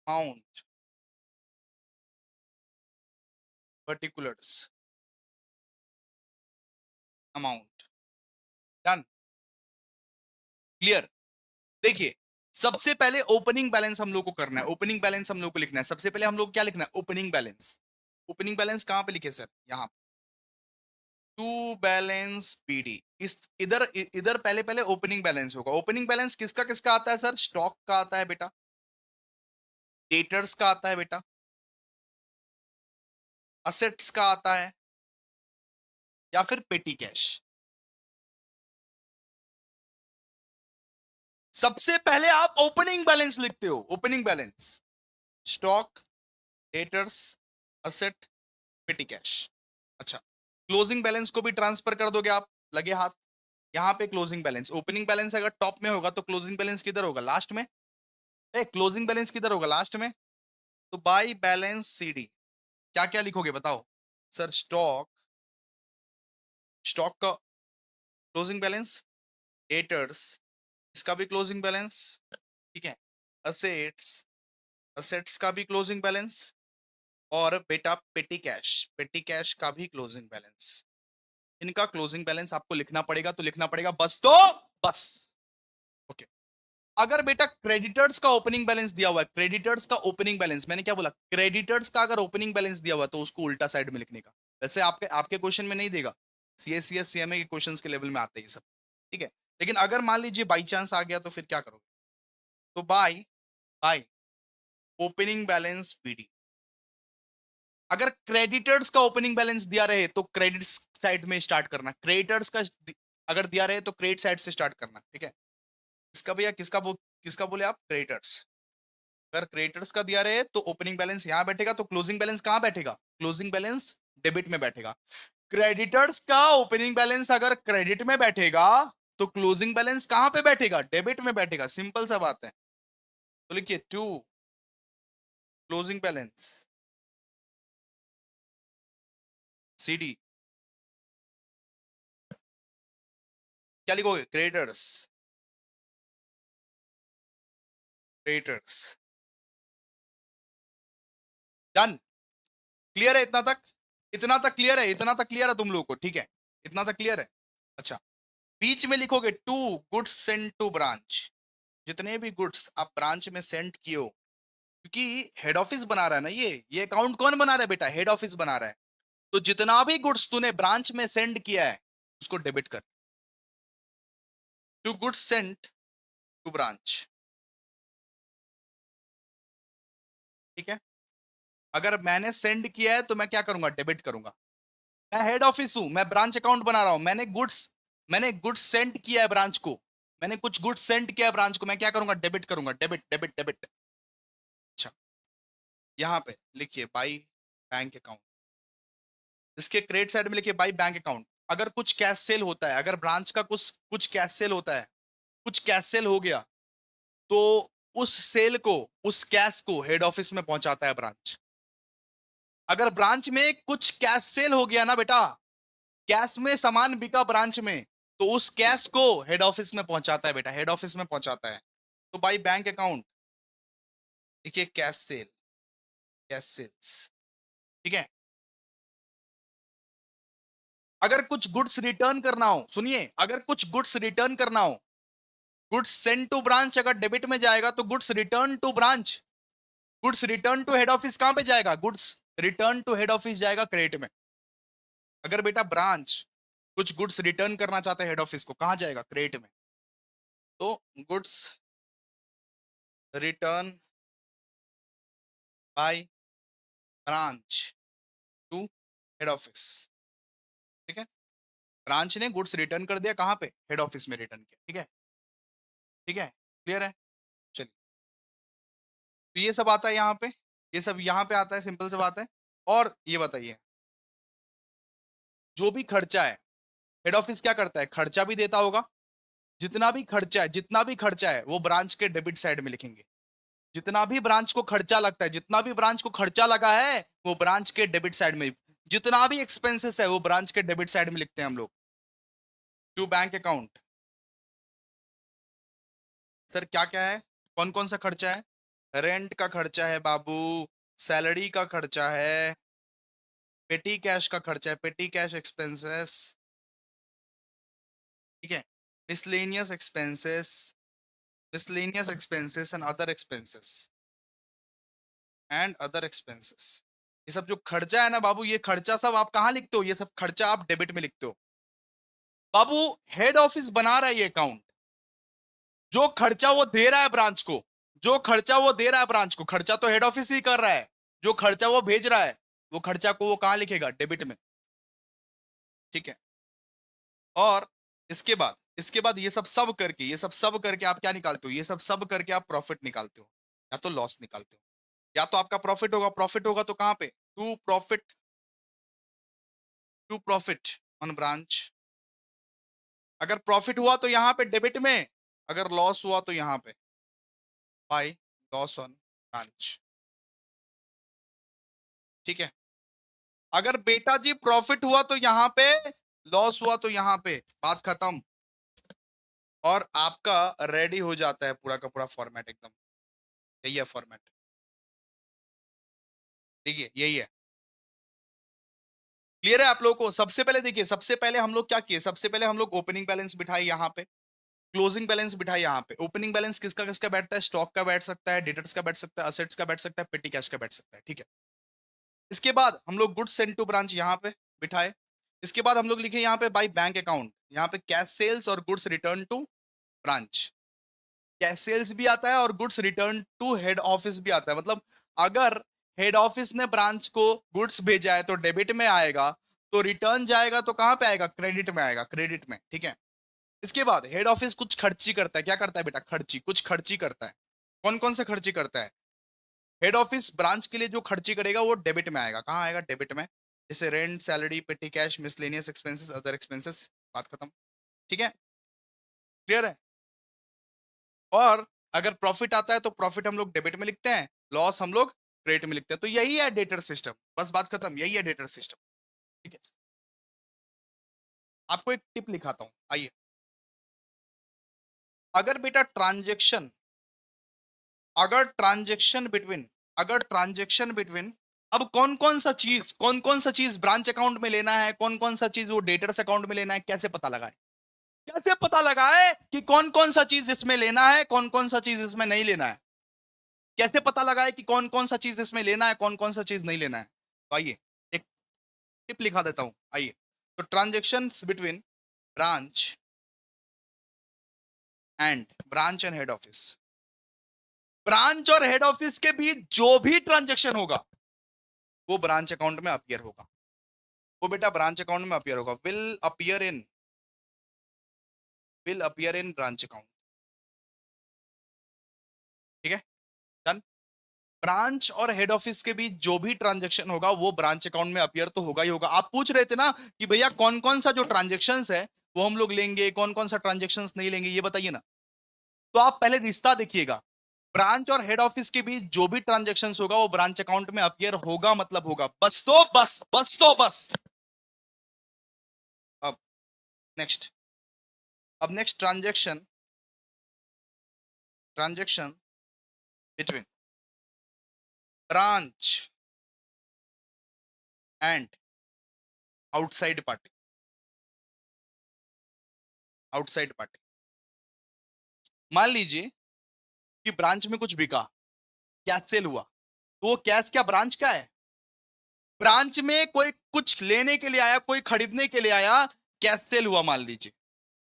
amount, particulars amount, done, clear. देखिए सबसे पहले ओपनिंग बैलेंस हम लोग को करना है, ओपनिंग बैलेंस हम लोग को लिखना है। सबसे पहले हम लोग क्या लिखना है, ओपनिंग बैलेंस। ओपनिंग बैलेंस कहां पे लिखे सर, यहाँ टू बैलेंस पीडी, इस इधर इधर पहले पहले ओपनिंग बैलेंस होगा। ओपनिंग बैलेंस किसका किसका आता है सर, स्टॉक का आता है बेटा, डेटर्स का आता है बेटा, असेट्स का आता है, या फिर पेटी कैश। सबसे पहले आप ओपनिंग बैलेंस लिखते हो, opening balance, stock, debtors, asset, पेटी कैश। अच्छा क्लोजिंग बैलेंस को भी ट्रांसफर कर दोगे आप, लगे हाथ। यहाँ पे क्लोजिंग बैलेंस, ओपनिंग बैलेंस अगर टॉप में होगा तो क्लोजिंग बैलेंस किधर होगा, लास्ट में। ए क्लोजिंग बैलेंस किधर होगा, लास्ट में। तो बाई बैलेंस सीडी क्या क्या लिखोगे बताओ सर, स्टॉक, स्टॉक का क्लोजिंग बैलेंस, डेटर्स इसका भी क्लोजिंग बैलेंस, ठीक है, असेट्स, असेट्स का भी क्लोजिंग बैलेंस, और बेटा पेटी कैश, पेटी कैश का भी क्लोजिंग बैलेंस। इनका क्लोजिंग बैलेंस आपको लिखना पड़ेगा, तो लिखना पड़ेगा बस, तो बस। ओके, अगर बेटा क्रेडिटर्स का ओपनिंग बैलेंस दिया हुआ है, क्रेडिटर्स का ओपनिंग बैलेंस, मैंने क्या बोला, क्रेडिटर्स का अगर ओपनिंग बैलेंस दिया हुआ है तो उसको उल्टा साइड में लिखने का। वैसे आपके आपके क्वेश्चन में नहीं देगा, सीएससीएस सीएमए के क्वेश्चंस के लेवल में आते हैं ये सब, ठीक है। लेकिन अगर मान लीजिए बाई चांस आ गया तो फिर क्या करोगे, तो by by opening balance B. अगर क्रेडिटर्स का ओपनिंग बैलेंस दिया रहे तो क्रेडिट साइड में स्टार्ट करना, क्रेडिटर्स का अगर दिया रहे तो क्रेडिट साइड से स्टार्ट करना, ठीक है। किसका भैया, किसका बोले आप, क्रेडिटर्स। अगर क्रेडिटर्स का दिया रहे तो ओपनिंग बैलेंस यहां बैठेगा, तो क्लोजिंग बैलेंस कहां बैठेगा, क्लोजिंग बैलेंस डेबिट में बैठेगा। क्रेडिटर्स का ओपनिंग बैलेंस अगर क्रेडिट में बैठेगा तो क्लोजिंग बैलेंस कहां पे बैठेगा, डेबिट में बैठेगा, सिंपल सा बात है। तो लिखिए टू क्लोजिंग बैलेंस सीडी, क्या लिखोगे, क्रेडिटर्स, क्रेडिटर्स। डन, क्लियर है इतना तक, इतना तक क्लियर है, इतना तक क्लियर है तुम लोगों को, ठीक है, इतना तक क्लियर है। अच्छा, बीच में लिखोगे to goods send to branch, जितने भी गुड्स आप ब्रांच में सेंड किए हो, क्योंकि हेड ऑफिस बना रहा है ना, ये अकाउंट कौन बना रहा है बेटा, हेड ऑफिस बना रहा है। तो जितना भी गुड्स तूने ब्रांच में सेंड किया है उसको डेबिट कर, to goods send to branch, ठीक है। अगर मैंने सेंड किया है तो मैं क्या करूंगा, डेबिट करूंगा। मैं हेड ऑफिस हूं, मैं ब्रांच अकाउंट बना रहा हूं, मैंने गुड्स सेंड किया है ब्रांच को, मैंने कुछ गुड्स सेंड किया है ब्रांच को, मैं क्या करूंगा, डेबिट करूंगा, डेबिट डेबिट डेबिट। अच्छा, यहां पे लिखिए बाई बैंक अकाउंट, इसके क्रेडिट साइड में लिखिए बाई बैंक अकाउंट। अगर कुछ कैश सेल होता है, अगर ब्रांच का कुछ कुछ कैश सेल होता है, कुछ कैश सेल हो गया, तो उस सेल को, उस कैश को हेड ऑफिस में पहुंचाता है ब्रांच। अगर ब्रांच में कुछ कैश सेल हो गया ना बेटा, कैश में सामान बिका ब्रांच में, तो उस कैश को हेड ऑफिस में पहुंचाता है बेटा, हेड ऑफिस में पहुंचाता है। तो बाई बैंक अकाउंट देखिए कैश सेल, कैश सेल्स, ठीक है। अगर कुछ गुड्स रिटर्न करना हो, सुनिए, अगर कुछ गुड्स रिटर्न करना हो, गुड्स सेंड टू ब्रांच अगर डेबिट में जाएगा तो goods return to branch, goods return to head office कहां पे जाएगा, goods return to head office जाएगा क्रेडिट में। अगर बेटा ब्रांच कुछ गुड्स रिटर्न करना चाहता है हेड ऑफिस को, कहां जाएगा, क्रेडिट में। तो goods return by branch to head office, ठीक है। ब्रांच ने गुड्स रिटर्न कर दिया, कहां पे, हेड ऑफिस में रिटर्न किया, ठीक है, ठीक है, क्लियर है। चलिए, तो ये सब आता है यहाँ पे, ये सब यहाँ पे आता है, सिंपल सी बात है। और ये बताइए, जो भी खर्चा है, हेड ऑफिस क्या करता है, खर्चा भी देता होगा, जितना भी खर्चा है, जितना भी खर्चा है वो ब्रांच के डेबिट साइड में लिखेंगे। जितना भी ब्रांच को खर्चा लगता है, जितना भी ब्रांच को खर्चा लगा है वो ब्रांच के डेबिट साइड में, जितना भी एक्सपेंसेस है वो ब्रांच के डेबिट साइड में लिखते हैं हम लोग, टू बैंक अकाउंट। सर क्या क्या है, कौन कौन सा खर्चा है, रेंट का खर्चा है बाबू, सैलरी का खर्चा है, पेटी कैश का खर्चा है, पेटी कैश एक्सपेंसेस, ठीक है, miscellaneous expenses, miscellaneous expenses and other expenses. ये सब जो खर्चा है ना बाबू, ये खर्चा सब आप कहाँ लिखते हो, ये सब खर्चा आप डेबिट में लिखते हो बाबू। हेड ऑफिस बना रहा है ये अकाउंट, जो खर्चा वो दे रहा है ब्रांच को, जो खर्चा वो दे रहा है ब्रांच को, खर्चा तो हेड ऑफिस ही कर रहा है, जो खर्चा वो भेज रहा है वो खर्चा को वो कहां लिखेगा, डेबिट में, ठीक है। और इसके बाद ये सब करके आप क्या निकालते हो, ये सब करके आप प्रॉफिट निकालते हो या तो लॉस निकालते हो। या तो आपका प्रॉफिट होगा तो कहां पे, टू प्रॉफिट ऑन ब्रांच। अगर प्रॉफिट हुआ तो यहां पे डेबिट में, अगर लॉस हुआ तो यहां पे बाय लॉस ऑन ब्रांच, ठीक है। अगर बेटा जी प्रॉफिट हुआ तो यहां पे, लॉस हुआ तो यहां पे, बात खत्म। और आपका रेडी हो जाता है पूरा का पूरा फॉर्मेट एकदम, यही है फॉर्मेट, देखिए यही है। क्लियर है आप लोगों को। सबसे पहले देखिए, सबसे पहले हम लोग क्या किए, सबसे पहले हम लोग ओपनिंग बैलेंस बिठाए यहाँ पे, क्लोजिंग बैलेंस बिठाए यहाँ पे। ओपनिंग बैलेंस किसका किसका बैठता है, स्टॉक का बैठ सकता है, डेटर्स का बैठ सकता है, असेट्स का बैठ सकता है, पेटी कैश का बैठ सकता है, ठीक है। इसके बाद हम लोग गुड्स सेंड टू ब्रांच यहाँ पे बिठाए। इसके बाद हम लोग लिखे यहाँ पे बाई बैंक अकाउंट, यहाँ पे कैश सेल्स और goods return to branch, cash sales भी आता है और goods return to head office भी आता है। मतलब अगर हेड ऑफिस ने ब्रांच को गुड्स भेजा है तो डेबिट में आएगा, तो रिटर्न जाएगा तो कहां पे आएगा, क्रेडिट में आएगा, क्रेडिट में, ठीक है। इसके बाद हेड ऑफिस कुछ खर्ची करता है, क्या करता है बेटा, खर्ची, कुछ खर्ची करता है। कौन कौन से खर्ची करता है? हेड ऑफिस ब्रांच के लिए जो खर्ची करेगा वो डेबिट में आएगा, कहाँ आएगा, डेबिट में। जैसे रेंट, सैलरी, पेटी cash, miscellaneous expenses, other expenses, बात खत्म, ठीक है, क्लियर है। और अगर प्रॉफिट आता है तो प्रॉफिट हम लोग डेबिट में लिखते हैं, लॉस हम लोग क्रेडिट में लिखते हैं। तो यही है डेटर सिस्टम, बस बात खत्म, यही है डेटर सिस्टम, ठीक है। आपको एक टिप लिखाता हूं, आइए। अगर बेटा ट्रांजेक्शन, अगर ट्रांजेक्शन बिटवीन, अगर ट्रांजेक्शन बिटवीन, अब कौन कौन सा चीज ब्रांच अकाउंट में लेना है, कौन कौन सा चीज वो डेटर्स अकाउंट में लेना है, कैसे पता लगाए, कैसे पता लगाए कि कौन कौन सा चीज इसमें लेना है, कौन कौन सा चीज इसमें नहीं लेना है, कैसे पता लगाए कि कौन कौन सा चीज इसमें लेना है, कौन कौन सा चीज नहीं लेना है। तो आइए एक टिप लिखा देता हूं, आइए। तो transaction between branch branch and head office, branch और हेड ऑफिस के बीच जो भी ट्रांजेक्शन होगा वो ब्रांच अकाउंट में अपीयर होगा, वो बेटा ब्रांच अकाउंट में अपीयर होगा, will appear in branch account, ठीक है, डन। ब्रांच और हेड ऑफिस के बीच जो भी ट्रांजेक्शन होगा वो ब्रांच अकाउंट में अपीयर तो होगा ही होगा। आप पूछ रहे थे ना कि भैया कौन कौन सा जो ट्रांजेक्शन्स है वो हम लोग लेंगे, कौन कौन सा ट्रांजेक्शन्स नहीं लेंगे, ये बताइए ना। तो आप पहले रिश्ता देखिएगा, ब्रांच और हेड ऑफिस के बीच जो भी ट्रांजेक्शन्स होगा वो ब्रांच अकाउंट में अपीयर होगा, मतलब होगा, बस तो बस, बस तो बस। अब नेक्स्ट, अब next transaction, transaction between branch and outside party, outside party. मान लीजिए कि ब्रांच में कुछ बिका, कैश सेल हुआ, तो वो कैश क्या ब्रांच का है? ब्रांच में कोई कुछ लेने के लिए आया, कोई खरीदने के लिए आया, कैश सेल हुआ मान लीजिए,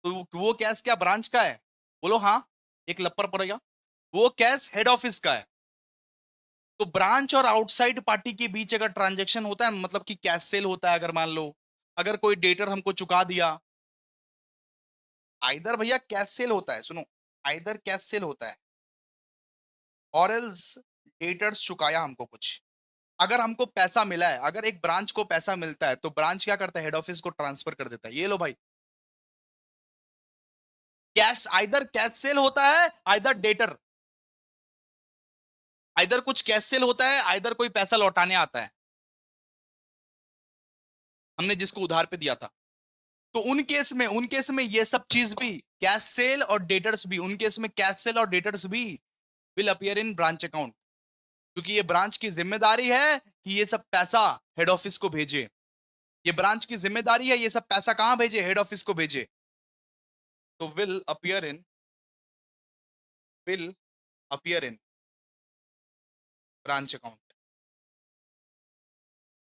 तो वो कैश क्या ब्रांच का है? बोलो हाँ, एक लप्पर पड़ेगा। वो कैश हेड ऑफिस का है। तो ब्रांच और आउटसाइड पार्टी के बीच अगर ट्रांजेक्शन होता है, मतलब कि कैश सेल होता है, अगर मान लो अगर कोई डेटर हमको चुका दिया, आइदर भैया कैश सेल होता है, सुनो, आइदर कैश सेल होता है और एल्स डेटर्स चुकाया हमको कुछ। अगर हमको पैसा मिला है, अगर एक ब्रांच को पैसा मिलता है तो ब्रांच क्या करता है, हेड ऑफिस को ट्रांसफर कर देता है, ये लो भाई कैश। आइदर कैश सेल होता है, आइदर डेटर, आइदर कुछ कैश सेल होता है, आइदर कोई पैसा लौटाने आता है हमने जिसको उधार पे दिया था। तो उन केस में ये सब चीज भी, कैश सेल और डेटर्स भी, उन केस में कैश सेल और डेटर्स भी will appear in branch account, क्योंकि ये ब्रांच की जिम्मेदारी है कि ये सब पैसा हेड ऑफिस को भेजे। ये ब्रांच की जिम्मेदारी है ये सब पैसा कहां भेजे, हेड ऑफिस को भेजे। तो will appear in branch account,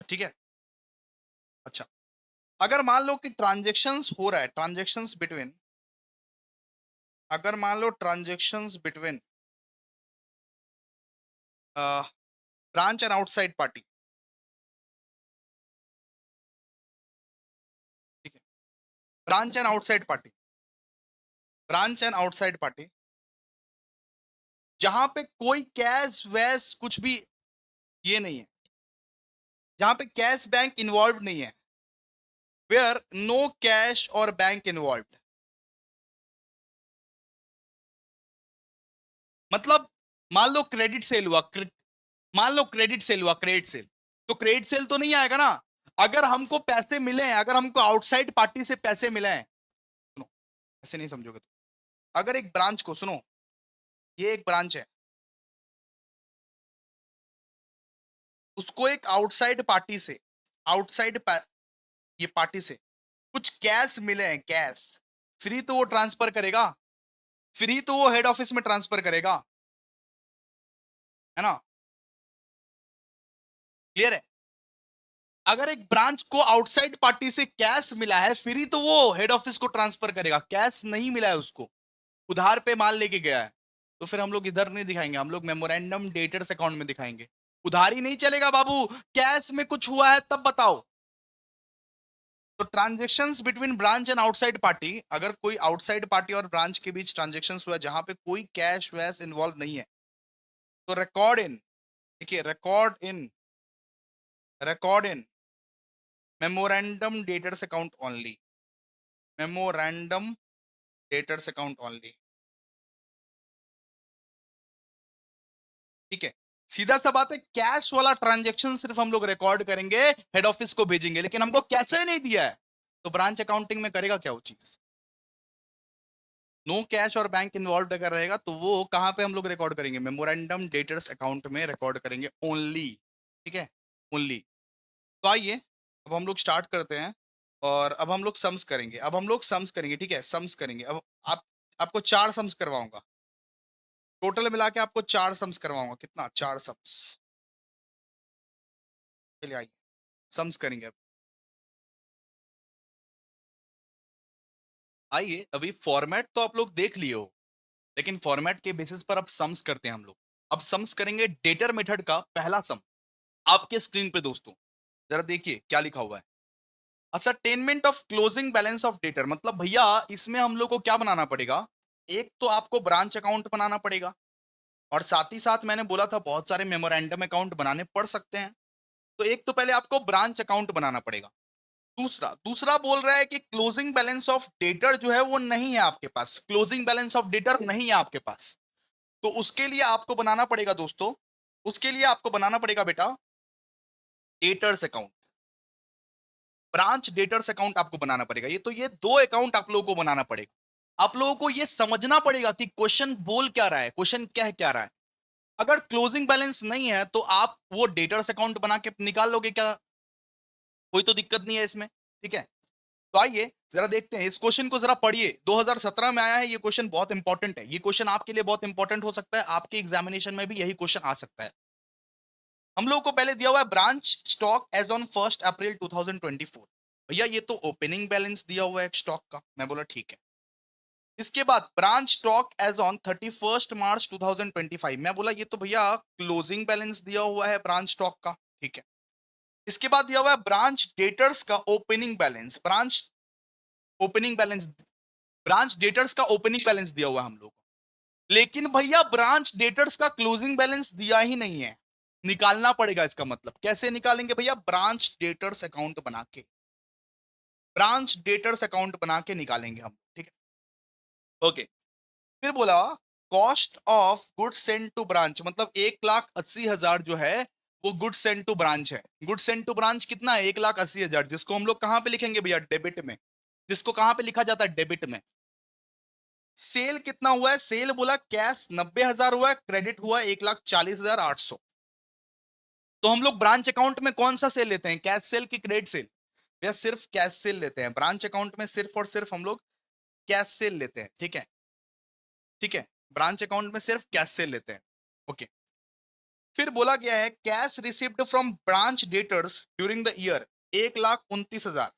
ठीक है। अच्छा, अगर मान लो कि ट्रांजेक्शन्स हो रहा है, ट्रांजेक्शन्स बिटवीन, अगर मान लो transactions between branch and outside party, ठीक है, branch and outside party, branch and outside party, जहां पे कोई कैश वैश कुछ भी ये नहीं है, जहां पे कैश बैंक इन्वॉल्व नहीं है, वेयर नो कैश और बैंक इन्वॉल्व, मतलब मान लो क्रेडिट सेल हुआ, मान लो क्रेडिट सेल हुआ, क्रेडिट सेल, तो क्रेडिट सेल तो नहीं आएगा ना। अगर हमको पैसे मिले हैं, अगर हमको आउटसाइड पार्टी से पैसे मिले हैं, सुनो, ऐसे नहीं समझोगे तो, अगर एक ब्रांच को, सुनो, ये एक ब्रांच है, उसको एक आउटसाइड पार्टी से, आउटसाइड ये पार्टी से कुछ कैश मिले हैं, कैश, फ्री तो वो ट्रांसफर करेगा, फ्री तो वो हेड ऑफिस में ट्रांसफर करेगा, है ना, क्लियर है। अगर एक ब्रांच को आउटसाइड पार्टी से कैश मिला है, फ्री तो वो हेड ऑफिस को ट्रांसफर करेगा, कैश नहीं मिला है उसको, उधार पे माल लेके गया है, तो फिर हम लोग इधर नहीं दिखाएंगे, हम लोग मेमोरेंडम डेटर्स अकाउंट में दिखाएंगे। उधारी नहीं चलेगा बाबू, कैश में कुछ हुआ है तब बताओ। तो transactions between branch and outside party, अगर कोई आउटसाइड पार्टी और ब्रांच के बीच ट्रांजेक्शन्स हुआ जहां पे कोई कैश वैश इन्वॉल्व नहीं है, तो रिकॉर्ड इन, देखिए record in memorandum debtors account only, memorandum debtors account only. ठीक है, सीधा सा बात है, कैश वाला ट्रांजेक्शन सिर्फ हम लोग रिकॉर्ड करेंगे, हेड ऑफिस को भेजेंगे, लेकिन हमको कैसे नहीं दिया है, तो ब्रांच अकाउंटिंग में करेगा क्या वो चीज? नो कैश और बैंक इन्वॉल्व अगर रहेगा तो वो कहां पे हम लोग रिकॉर्ड करेंगे? मेमोरेंडम डेटर्स अकाउंट में रिकॉर्ड करेंगे ओनली। ठीक है, ओनली। तो आइए अब हम लोग स्टार्ट करते हैं, और अब हम लोग सम्स करेंगे, ठीक है, सम्स करेंगे। अब आप आपको चार सम्स करवाऊंगा, टोटल मिला के आपको चार सम्स करवाऊंगा। कितना? चार सम्स। चलिए आइए सम्स करेंगे अब। आइए, अभी फॉर्मेट तो आप लोग देख लिए हो, लेकिन फॉर्मेट के बेसिस पर अब सम्स करते हैं हम लोग। अब सम्स करेंगे डेटर मेथड का पहला सम, आपके स्क्रीन पे दोस्तों, जरा देखिए क्या लिखा हुआ है। Ascertainment of closing balance of debtor, मतलब भैया इसमें हम लोग को क्या बनाना पड़ेगा? एक तो आपको ब्रांच अकाउंट बनाना पड़ेगा, और साथ ही साथ मैंने बोला था बहुत सारे मेमोरेंडम अकाउंट बनाने पड़ सकते हैं। तो एक तो पहले आपको ब्रांच अकाउंट बनाना पड़ेगा। दूसरा दूसरा बोल रहा है कि क्लोजिंग बैलेंस ऑफ डेटर जो है वो नहीं है आपके पास, क्लोजिंग बैलेंस ऑफ डेटर नहीं है आपके पास। तो उसके लिए आपको बनाना पड़ेगा दोस्तों, उसके लिए आपको बनाना पड़ेगा बेटा debtors account, branch debtors account आपको बनाना पड़ेगा। ये दो अकाउंट आप लोगों को बनाना पड़ेगा। आप लोगों को ये समझना पड़ेगा कि क्वेश्चन बोल क्या रहा है, क्वेश्चन क्या है, क्या रहा है। अगर क्लोजिंग बैलेंस नहीं है तो आप वो डेटर्स अकाउंट बना के निकाल लोगे क्या? कोई तो दिक्कत नहीं है इसमें। ठीक है, तो आइए जरा देखते हैं इस क्वेश्चन को, जरा पढ़िए। 2017 में आया है ये क्वेश्चन, बहुत इंपॉर्टेंट है ये क्वेश्चन, आपके लिए बहुत इंपॉर्टेंट हो सकता है, आपके एग्जामिनेशन में भी यही क्वेश्चन आ सकता है। हम लोग को पहले दिया हुआ है ब्रांच स्टॉक एज ऑन 1 अप्रैल 2024। भैया ये तो ओपनिंग बैलेंस दिया हुआ है स्टॉक का, मैं बोला ठीक है। इसके बाद ब्रांच स्टॉक एज ऑन 31 मार्च 2025, मैं बोला ये तो भैया क्लोजिंग बैलेंस दिया हुआ है ब्रांच स्टॉक का। ठीक है, इसके बाद दिया हुआ है ब्रांच डेटर्स का opening balance, opening balance branch debtors का ओपनिंग बैलेंस दिया हुआ है हम लोग को। लेकिन भैया ब्रांच डेटर्स का क्लोजिंग बैलेंस दिया ही नहीं है, निकालना पड़ेगा। इसका मतलब कैसे निकालेंगे भैया? ब्रांच डेटर्स अकाउंट बना के, ब्रांच डेटर्स अकाउंट बना के निकालेंगे हम। ठीक है, ओके। फिर बोला cost of goods send to branch, मतलब 1,80,000 जो है वो गुड्स सेंड टू ब्रांच है। गुड्स सेंड टू ब्रांच कितना है? 1,80,000, जिसको हम लोग कहां पे लिखेंगे भैया? डेबिट में। जिसको कहां पे लिखा जाता है? डेबिट में। सेल कितना हुआ है? सेल बोला कैश 90,000 हुआ है, क्रेडिट हुआ 1,40,800। तो हम लोग ब्रांच अकाउंट में कौन सा सेल लेते हैं? कैश सेल की क्रेडिट सेल? भैया सिर्फ कैश सेल लेते हैं ब्रांच अकाउंट में, सिर्फ और सिर्फ हम लोग कैश सेल लेते हैं। ठीक है, ठीक है, ब्रांच अकाउंट में सिर्फ कैश सेल लेते हैं। ओके। फिर बोला गया है cash received from branch debtors during the year 1,29,000,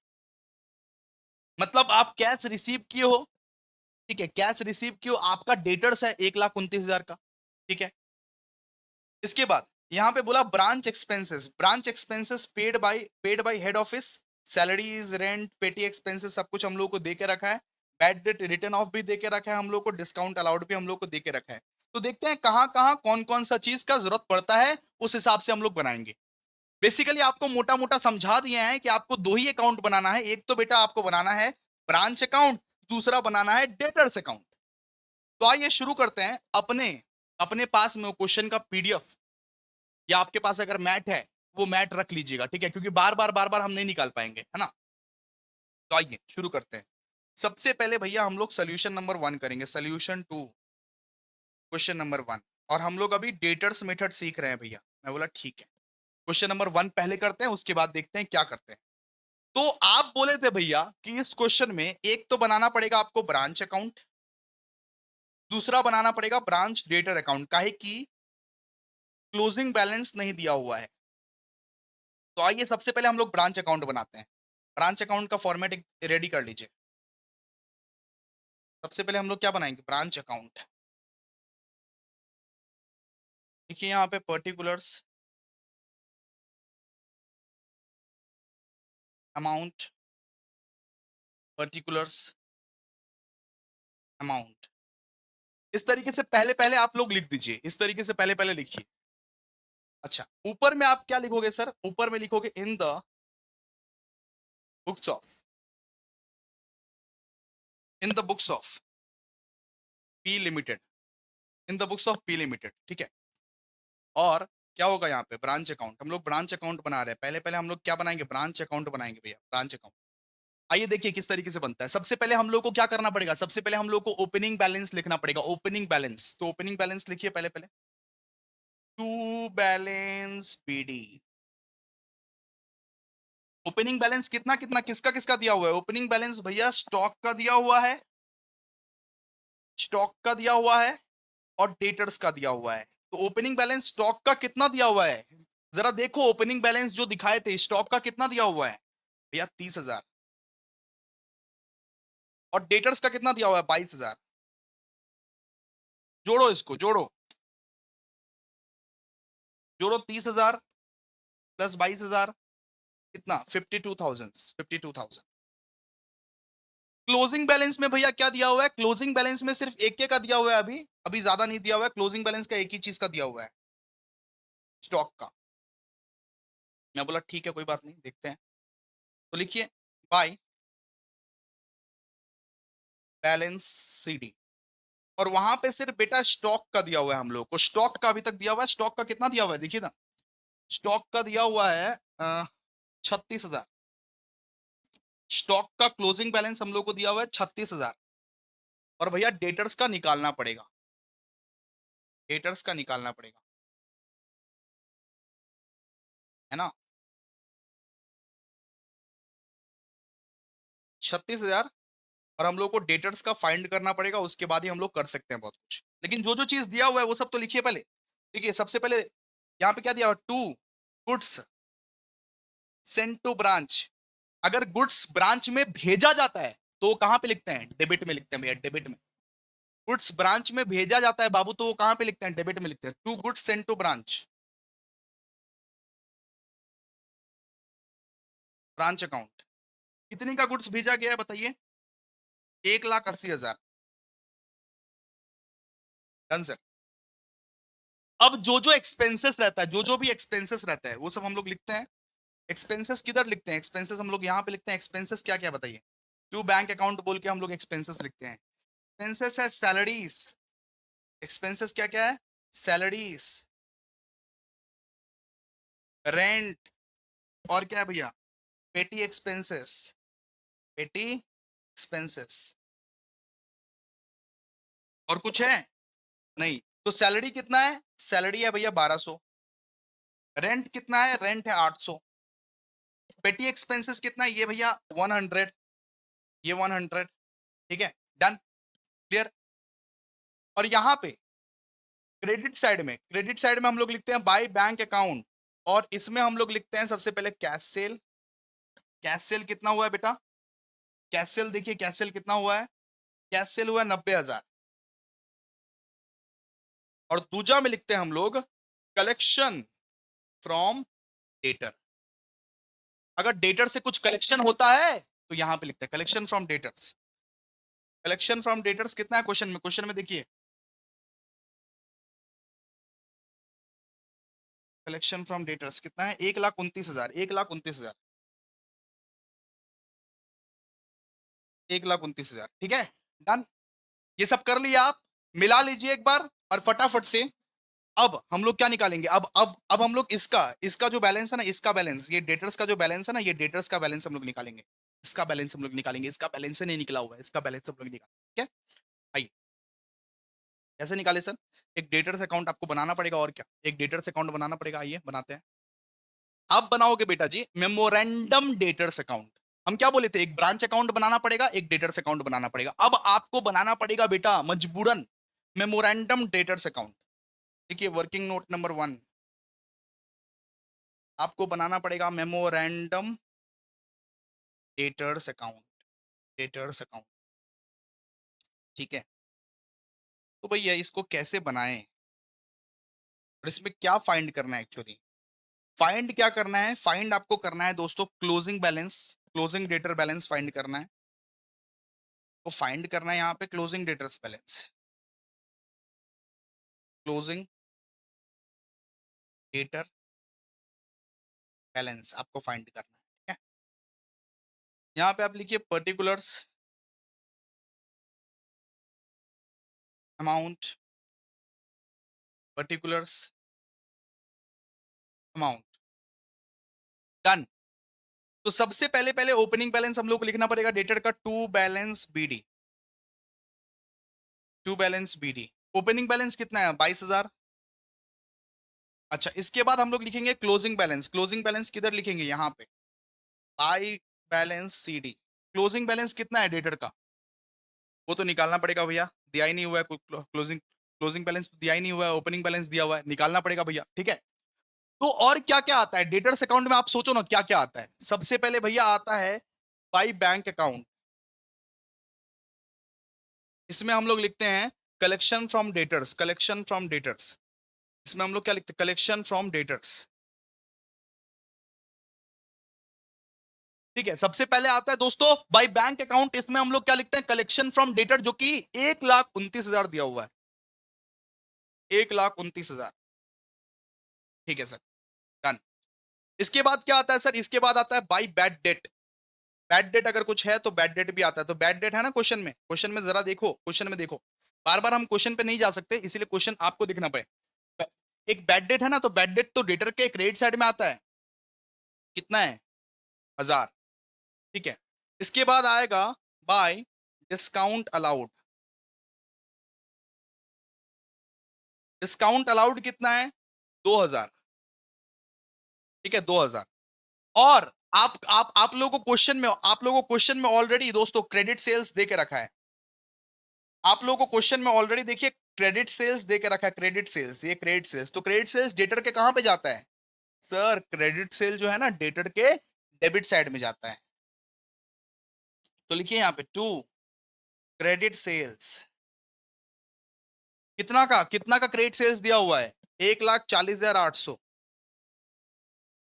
मतलब आप कैश रिसीव किए हो। ठीक है, कैश रिसीव किए हो, आपका डेटर्स है 1,29,000 का। ठीक है, इसके बाद यहां पे बोला branch expenses paid by head office, salaries, rent, पेटी एक्सपेंसेस, सब कुछ हम लोग को दे के रखा है। बैड डेट रिटर्न ऑफ भी दे के रखा है हम लोग को, डिस्काउंट अलाउड भी हम लोग को दे के रखा है। तो देखते हैं कहां कहां कौन कौन सा चीज का जरूरत पड़ता है, उस हिसाब से हम लोग बनाएंगे। बेसिकली आपको मोटा मोटा समझा दिया है कि आपको दो ही अकाउंट बनाना है। एक तो बेटा आपको बनाना है ब्रांच अकाउंट, दूसरा बनाना है डेटर्स अकाउंट। तो आइए शुरू करते हैं। अपने अपने पास में क्वेश्चन का पीडीएफ, या आपके पास अगर मैट है वो मैट रख लीजिएगा। ठीक है, क्योंकि बार बार हम नहीं निकाल पाएंगे, है ना। तो आइए शुरू करते हैं। सबसे पहले भैया हम लोग सोल्यूशन नंबर 1 करेंगे, सोल्यूशन टू क्वेश्चन नंबर 1। और हम लोग अभी डेटर्स मेथड सीख रहे हैं भैया, मैं बोला ठीक है। क्वेश्चन नंबर 1 पहले करते हैं, उसके बाद देखते हैं क्या करते हैं। तो आप बोले थे भैया कि इस क्वेश्चन में एक तो बनाना पड़ेगा आपको ब्रांच अकाउंट, दूसरा बनाना पड़ेगा ब्रांच डेटर अकाउंट, काहे कि क्लोजिंग बैलेंस नहीं दिया हुआ है। तो आइए सबसे पहले हम लोग ब्रांच अकाउंट बनाते हैं। ब्रांच अकाउंट का फॉर्मेट रेडी कर लीजिए। सबसे पहले हम लोग क्या बनाएंगे? Branch account. देखिए यहाँ पे पर्टिकुलर्स, अमाउंट, पर्टिकुलर्स, अमाउंट, इस तरीके से पहले पहले आप लोग लिख दीजिए, इस तरीके से पहले पहले लिखिए। अच्छा, ऊपर में आप क्या लिखोगे सर? ऊपर में लिखोगे in the books of, in the books of P limited, in the books of P limited, ठीक है। और क्या होगा यहाँ पे? ब्रांच अकाउंट, हम लोग ब्रांच अकाउंट बना रहे हैं। पहले पहले हम लोग क्या बनाएंगे? ब्रांच अकाउंट बनाएंगे भैया, ब्रांच अकाउंट। आइए देखिए किस तरीके से बनता है। सबसे पहले हम लोग को क्या करना पड़ेगा? सबसे पहले हम लोग को ओपनिंग बैलेंस लिखना पड़ेगा, ओपनिंग बैलेंस। तो ओपनिंग बैलेंस लिखिए पहले पहले, to balance BD. Opening balance कितना कितना, किसका किसका दिया हुआ है? ओपनिंग बैलेंस भैया स्टॉक का दिया हुआ है, स्टॉक का दिया हुआ है और डेटर्स का दिया हुआ है। तो ओपनिंग बैलेंस स्टॉक का कितना दिया हुआ है? जरा देखो ओपनिंग बैलेंस जो दिखाए थे स्टॉक का कितना दिया हुआ है भैया? 30,000। और डेटर्स का कितना दिया हुआ है? 22,000। जोड़ो, इसको जोड़ो, जोड़ो 30,000 प्लस 22,000, कितना? 52,000, 52,000। क्लोजिंग बैलेंस में भैया क्या दिया हुआ है? क्लोजिंग बैलेंस में सिर्फ एक का दिया हुआ है, अभी अभी ज्यादा नहीं दिया हुआ है। क्लोजिंग बैलेंस का एक ही चीज का दिया हुआ है, स्टॉक का। मैं बोला ठीक है, कोई बात नहीं, देखते हैं। तो लिखिए बाय बैलेंस सीडी। और वहां पे सिर्फ बेटा स्टॉक का दिया हुआ है, हम लोग को स्टॉक का अभी तक दिया हुआ है। स्टॉक का कितना दिया हुआ है देखिए ना, स्टॉक का दिया हुआ है 36,000। स्टॉक का क्लोजिंग बैलेंस हम लोग को दिया हुआ है 36,000। और भैया डेटर्स का निकालना पड़ेगा, डेटर्स का निकालना पड़ेगा, है ना? 36,000। और हम लोग को डेटर्स का फाइंड करना पड़ेगा, उसके बाद ही हम लोग कर सकते हैं बहुत कुछ। लेकिन जो जो चीज दिया हुआ है वो सब तो लिखिए पहले। देखिए सबसे पहले यहाँ पे क्या दिया हुआ? To goods sent to branch. अगर गुड्स ब्रांच में भेजा जाता है तो कहां पे लिखते हैं? डेबिट में लिखते हैं भैया, डेबिट में। गुड्स ब्रांच में भेजा जाता है बाबू, तो वो कहां पे लिखते हैं? डेबिट में लिखते हैं। To goods sent to branch, branch account. कितने का गुड्स भेजा गया है बताइए? 1,80,000। Done sir. अब जो जो एक्सपेंसेस रहता है, जो जो भी एक्सपेंसेस रहता है वो सब हम लोग लिखते हैं। एक्सपेंसेस किधर लिखते हैं? एक्सपेंसेस हम लोग यहाँ पे लिखते हैं। एक्सपेंसेस क्या क्या बताइए? टू बैंक अकाउंट बोल के हम लोग एक्सपेंसेस लिखते हैं। एक्सपेंसेस है सैलरीज। एक्सपेंसेस क्या क्या है? सैलरीज, रेंट, और क्या है भैया? पेटी एक्सपेंसेस, पेटी एक्सपेंसेस। और कुछ है? नहीं। तो सैलरी कितना है? सैलरी है भैया 1,200। रेंट कितना है? रेंट है 800। पेटी एक्सपेंसेस कितना है? ये भैया 100, ये 100। ठीक है, डन, क्लियर। और यहाँ पे क्रेडिट साइड में, क्रेडिट साइड में हम लोग लिखते हैं बाय बैंक अकाउंट। और इसमें हम लोग लिखते हैं सबसे पहले कैश सेल। कैश सेल कितना हुआ है बेटा? कैश सेल देखिए, कैश सेल कितना हुआ है? कैश सेल हुआ है 90,000। और दूजा में लिखते हैं हम लोग कलेक्शन फ्रॉम डेटर। अगर डेटर से कुछ कलेक्शन होता है तो यहां पे लिखते हैं collection from debtors. Collection from debtors कितना है क्वेश्चन में? क्वेश्चन में देखिए कलेक्शन फ्रॉम डेटर्स कितना है? 1,29,000, 1,29,000, 1,29,000। ठीक है, डन। ये सब कर लिया आप, मिला लीजिए एक बार और फटाफट से। अब हम लोग क्या निकालेंगे? अब हम लोग इसका इसका जो बैलेंस है ना, इसका बैलेंस, ये डेटर्स का जो बैलेंस है ना, ये डेटर्स का बैलेंस हम लोग निकालेंगे। इसका बैलेंस हम लोग निकालेंगे, इसका बैलेंस नहीं निकला हुआ है, इसका बैलेंस हम लोग निकालेंगे। ठीक है, आइए। कैसे निकाले सर? एक डेटर्स अकाउंट आपको बनाना पड़ेगा, और क्या, एक डेटर्स अकाउंट बनाना पड़ेगा। आइए बनाते हैं। आप बनाओगे बेटा जी मेमोरेंडम डेटर्स अकाउंट। हम क्या बोले थे? एक ब्रांच अकाउंट बनाना पड़ेगा, एक डेटर्स अकाउंट बनाना पड़ेगा। अब आपको बनाना पड़ेगा बेटा मजबूरन मेमोरेंडम डेटर्स अकाउंट। देखिए वर्किंग नोट नंबर 1, आपको बनाना पड़ेगा memorandum debtors account, debtors account. ठीक है, तो भैया इसको कैसे बनाएं? और इसमें क्या फाइंड करना है एक्चुअली? फाइंड क्या करना है? फाइंड आपको करना है दोस्तों closing balance, closing debtor balance find करना है। तो फाइंड करना है यहाँ पे closing debtors balance, closing debtor balance आपको फाइंड करना है, ठीक है। यहाँ पे आप लिखिए particulars amount, particulars amount, done. तो सबसे पहले पहले ओपनिंग बैलेंस हम लोग को लिखना पड़ेगा डेटर का, to balance B, to balance BD. Opening balance कितना है? 22,000। अच्छा, इसके बाद हम लोग लिखेंगे क्लोजिंग बैलेंस। क्लोजिंग बैलेंस किधर लिखेंगे? यहाँ पे, by balance CD. Closing balance कितना है डेटर का? वो तो निकालना पड़ेगा भैया, दिया ही नहीं हुआ है। क्लोजिंग क्लोजिंग बैलेंस तो दिया ही नहीं हुआ है, ओपनिंग बैलेंस दिया हुआ है, निकालना पड़ेगा भैया, ठीक है। तो और क्या क्या आता है डेटर्स अकाउंट में? आप सोचो ना क्या क्या आता है। सबसे पहले भैया आता है बाई बैंक अकाउंट। इसमें हम लोग लिखते हैं collection from debtors, collection from debtors. इसमें हम लोग क्या लिखते हैं? कलेक्शन फ्रॉम डेटर्स, ठीक है। सबसे पहले आता है दोस्तों बाई बैंक अकाउंट। इसमें हम लोग क्या लिखते हैं? कलेक्शन फ्रॉम डेटर, जो कि 1,29,000 दिया हुआ है, 1,29,000, ठीक है सर, डन। इसके बाद क्या आता है सर? इसके बाद आता है by bad debt. Bad debt अगर कुछ है तो बैड डेट भी आता है। तो बैड डेट है ना क्वेश्चन में, क्वेश्चन में जरा देखो, क्वेश्चन में देखो। बार बार हम क्वेश्चन पे नहीं जा सकते, इसीलिए क्वेश्चन आपको दिखना पड़े। एक बैड डेट है ना, तो बैड डेट तो डेटर के क्रेडिट साइड में आता है। कितना है? 1,000, ठीक है। इसके बाद आएगा bye discount allowed. Discount allowed कितना है? 2,000, ठीक है, 2,000। और आप लोगों को क्वेश्चन में, आप लोगों को क्वेश्चन में ऑलरेडी दोस्तों क्रेडिट सेल्स दे के रखा है। आप लोगों को क्वेश्चन में ऑलरेडी देखिए क्रेडिट सेल्स दे के रखा है, क्रेडिट सेल्स, ये क्रेडिट सेल्स। तो क्रेडिट सेल्स डेटर के कहां पे जाता है? सर क्रेडिट सेल जो है ना डेटर के डेबिट साइड में जाता है। तो लिखिए यहाँ पे टू क्रेडिट सेल्स। कितना का क्रेडिट सेल्स दिया हुआ है? 1,40,800,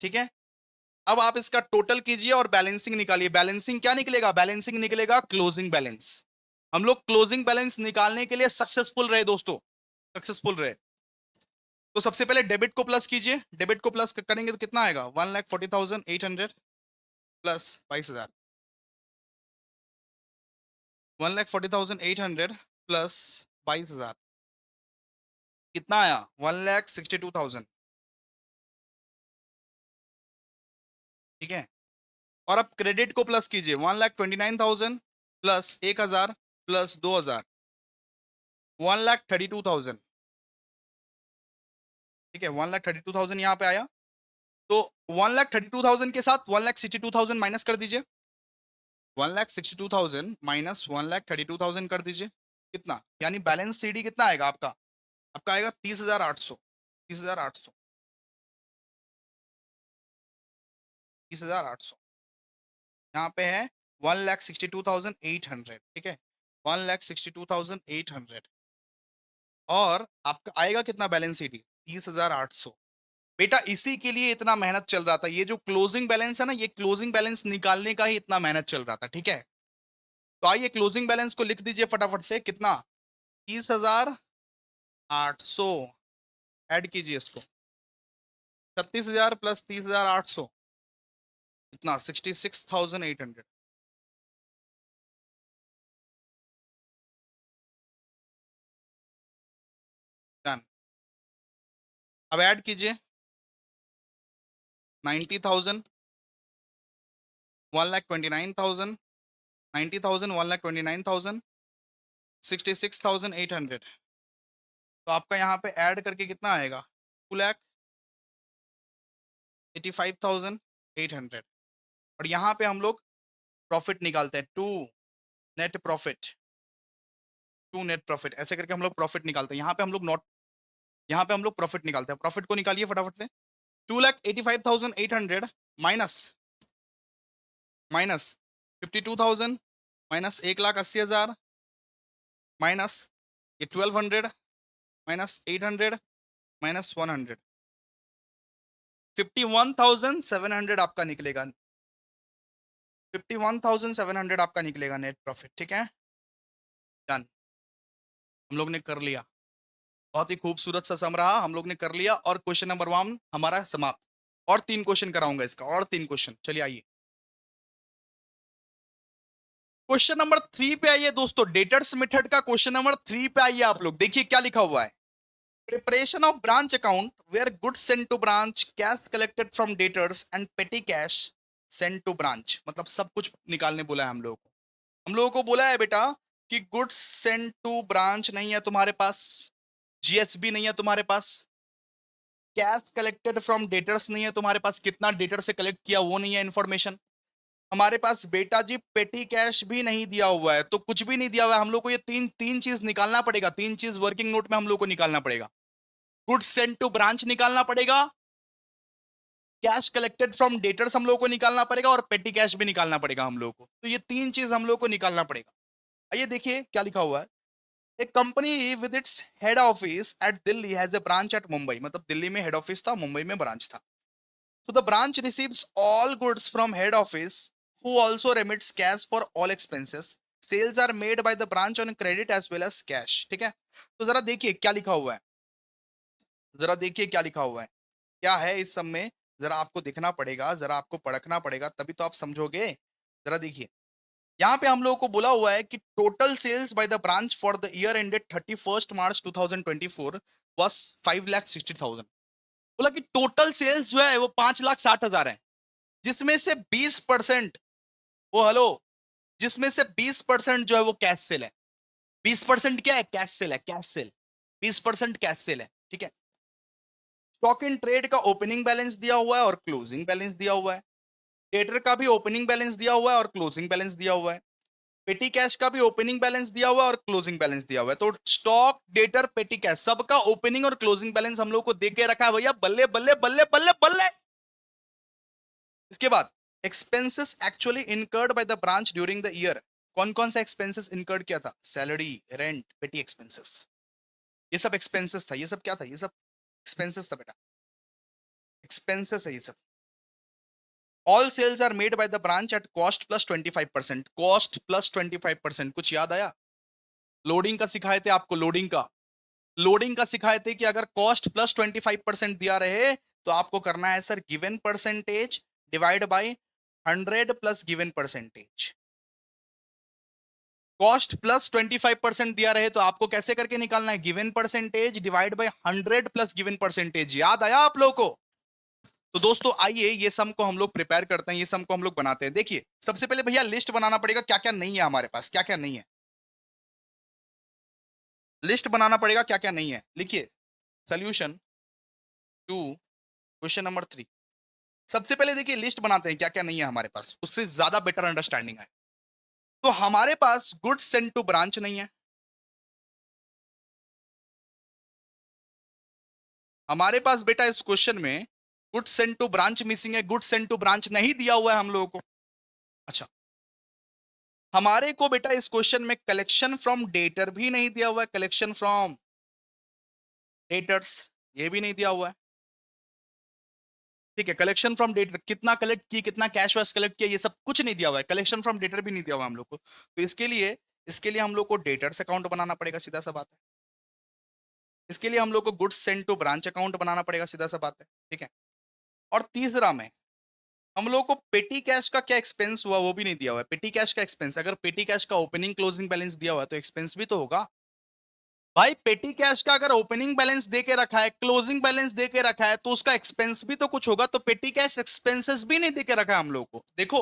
ठीक है। अब आप इसका टोटल कीजिए और बैलेंसिंग निकालिए। बैलेंसिंग क्या निकलेगा? बैलेंसिंग निकलेगा क्लोजिंग बैलेंस। हम लोग क्लोजिंग बैलेंस निकालने के लिए सक्सेसफुल रहे दोस्तों, सक्सेसफुल रहे। तो सबसे पहले डेबिट को प्लस कीजिए। डेबिट को प्लस करेंगे तो कितना आएगा? 1,40,800 प्लस 22,000, 1,40,800 प्लस 22,000 कितना आया? 1,62,000, ठीक है। और अब क्रेडिट को प्लस कीजिए, 1,29,000 प्लस 1,000 प्लस 2,000, 1,32,000, ठीक है। 1,32,000 यहाँ पे आया। तो 1,32,000 के साथ 1,62,000 माइनस कर दीजिए। 1,62,000 माइनस 1,32,000 कर दीजिए, कितना? यानी बैलेंस सीडी कितना आएगा आपका? आपका आएगा 30,800, 30,800, 30,800। यहाँ पे है 1,62,800, ठीक है, 1,62,800। और आपका आएगा कितना बैलेंस सीडी? 30,800। बेटा इसी के लिए इतना मेहनत चल रहा था। ये जो क्लोजिंग बैलेंस है ना, ये क्लोजिंग बैलेंस निकालने का ही इतना मेहनत चल रहा था, ठीक है। तो आइए क्लोजिंग बैलेंस को लिख दीजिए फटाफट से। कितना? 30,800। ऐड कीजिए इसको, 36,000 प्लस 30,800 कितना? 66,800, डन। अब ऐड कीजिए 90,000, 1,29,000, 90,000, 1,29,000, 66,800। तो आपका यहाँ पे ऐड करके कितना आएगा? 2,85,800। और यहाँ पे हम लोग प्रॉफिट निकालते हैं, net profit, to net profit, ऐसे करके हम लोग प्रॉफिट निकालते हैं। यहाँ पे हम लोग नॉट, यहाँ पे हम लोग प्रॉफिट निकालते हैं। प्रॉफिट को निकालिए फटाफट से। 2,85,800 माइनस, माइनस 52,000, माइनस 1,80,000, माइनस ये 1,200, माइनस 800, -100, 51,700 आपका निकलेगा। 51,700 आपका निकलेगा नेट प्रॉफिट। ठीक है, डन, हम लोग ने कर लिया। बहुत ही खूबसूरत सा सम रहा, हम लोग ने कर लिया और क्वेश्चन नंबर 1 हमारा समाप्त। और 3 क्वेश्चन कराऊंगा इसका, और 3 क्वेश्चन। चलिए आइए क्वेश्चन नंबर 3 पे आइए दोस्तों। डेटर्स मेथड का क्वेश्चन नंबर 3 पे आइए आप लोग। देखिए क्या लिखा हुआ है। Preparation of branch account where goods send to branch, cash collected from debtors and petty cash send to branch. मतलब सब कुछ निकालने बोला है हम लोगों को। हम लोगों को बोला है बेटा कि गुड्स सेंड टू ब्रांच नहीं है तुम्हारे पास, जीएसबी नहीं है तुम्हारे पास, कैश कलेक्टेड फ्रॉम डेटर्स नहीं है तुम्हारे पास, कितना डेटर से कलेक्ट किया वो नहीं है इन्फॉर्मेशन हमारे पास। बेटा जी पेटी कैश भी नहीं दिया हुआ है, तो कुछ भी नहीं दिया हुआ है। हम लोग को ये तीन तीन चीज निकालना पड़ेगा। तीन चीज वर्किंग नोट में हम लोग को निकालना पड़ेगा। गुड्स सेंड टू ब्रांच निकालना पड़ेगा, कैश कलेक्टेड फ्रॉम डेटर्स हम लोग को निकालना पड़ेगा, और पेटी कैश भी निकालना पड़ेगा हम लोग को। तो ये तीन चीज हम लोग को निकालना पड़ेगा। आइए देखिए क्या लिखा हुआ है। एक company with its head office at Delhi has a branch eight Mumbai. मतलब दिल्ली में हेड ऑफिस था, मुंबई में ब्रांच था। So the branch receives all goods from head office, who also remits cash for all expenses. Sales are made by the branch on credit as well as cash. ठीक है, तो जरा देखिए क्या लिखा हुआ है। जरा देखिए क्या लिखा हुआ है, क्या है इस सब में। जरा आपको देखना पड़ेगा, जरा आपको परखना पड़ेगा, तभी तो आप समझोगे। जरा देखिए, यहाँ पे हम लोगों को बोला हुआ है कि total sales by the branch for the year ended 31 March 2024 was 5,60,000। बोला कि टोटल सेल्स जो है वो 5,60,000 है, जिसमें से 20%, वो हेलो, जिसमें से 20% जो है वो कैश सेल है। 20% क्या है? कैश सेल है, कैश सेल। 20% कैश सेल है। ठीक है, स्टॉक इन ट्रेड का ओपनिंग बैलेंस दिया हुआ है और क्लोजिंग बैलेंस दिया हुआ है। डेटर का भी ओपनिंग बैलेंस दिया हुआ है और क्लोजिंग बैलेंस दिया हुआ है। पेटी कैश का भी ओपनिंग बैलेंस दिया हुआ है और क्लोजिंग बैलेंस दिया हुआ है। तो स्टॉक, डेटर, पेटी कैश, सबका ओपनिंग और क्लोजिंग बैलेंस हम लोग को दे के रखा है भैया। बल्ले बल्ले बल्ले बल्ले बल्ले। इसके बाद expenses actually incurred by the branch during the year. कौन कौन सा एक्सपेंसेस इनकर्ड किया था? सैलरी, रेंट, पेटी एक्सपेंसेस, ये सब एक्सपेंसेस था। ये सब क्या था? ये सब एक्सपेंसेस था बेटा, एक्सपेंसेस है ये सब। All sales are made by the branch at cost plus 25%। Cost plus 25%। कुछ याद आया? लोडिंग का सिखाए थे आपको, लोडिंग का। लोडिंग का सिखाए थे कि अगर कॉस्ट प्लस 25% दिया रहे तो आपको करना है sir given percentage divide by 100 plus given percentage. Cost plus 25% दिया रहे तो आपको कैसे करके निकालना है? Given percentage divide by 100 plus given percentage. याद आया आप लोगों को? तो दोस्तों आइए ये सम को हम लोग प्रिपेयर करते हैं, ये सम को हम लोग बनाते हैं। देखिए सबसे पहले भैया लिस्ट बनाना पड़ेगा, क्या क्या नहीं है हमारे पास, क्या क्या नहीं है। लिस्ट बनाना पड़ेगा क्या क्या नहीं है। लिखिए सोल्यूशन टू क्वेश्चन नंबर 3। सबसे पहले देखिए लिस्ट बनाते हैं क्या क्या नहीं है हमारे पास, उससे ज्यादा बेटर अंडरस्टैंडिंग है। तो हमारे पास गुड्स सेंड टू ब्रांच नहीं है। हमारे पास बेटा इस क्वेश्चन में goods send to branch missing है। गुड्स सेंड टू ब्रांच नहीं दिया हुआ है हम लोगों को। अच्छा, हमारे को बेटा इस क्वेश्चन में कलेक्शन फ्रॉम डेटर भी नहीं दिया हुआ है। कलेक्शन फ्रॉम डेटर्स ये भी नहीं दिया हुआ है। ठीक है, कलेक्शन फ्रॉम डेटर, कितना कलेक्ट की, कितना कैश वैश कलेक्ट किया, ये सब कुछ नहीं दिया हुआ है। कलेक्शन फ्रॉम डेटर भी नहीं दिया हुआ हम लोग को। तो इसके लिए हम लोग को डेटर्स अकाउंट बनाना पड़ेगा, सीधा सा बात है। इसके लिए हम लोग को goods send to branch account बनाना पड़ेगा, सीधा सा बात है। ठीक है, और तीसरा में हम लोग को पेटी कैश का क्या एक्सपेंस हुआ वो भी नहीं दिया हुआ है। पेटी कैश का एक्सपेंस, अगर पेटी कैश का ओपनिंग क्लोजिंग बैलेंस दिया हुआ है तो एक्सपेंस भी तो होगा। भाई पेटी कैश का अगर ओपनिंग बैलेंस दे के रखा है, क्लोजिंग बैलेंस दे के रखा है, तो उसका एक्सपेंस भी तो कुछ होगा। तो पेटी कैश एक्सपेंसेस भी नहीं दे के रखा है हम लोग को। देखो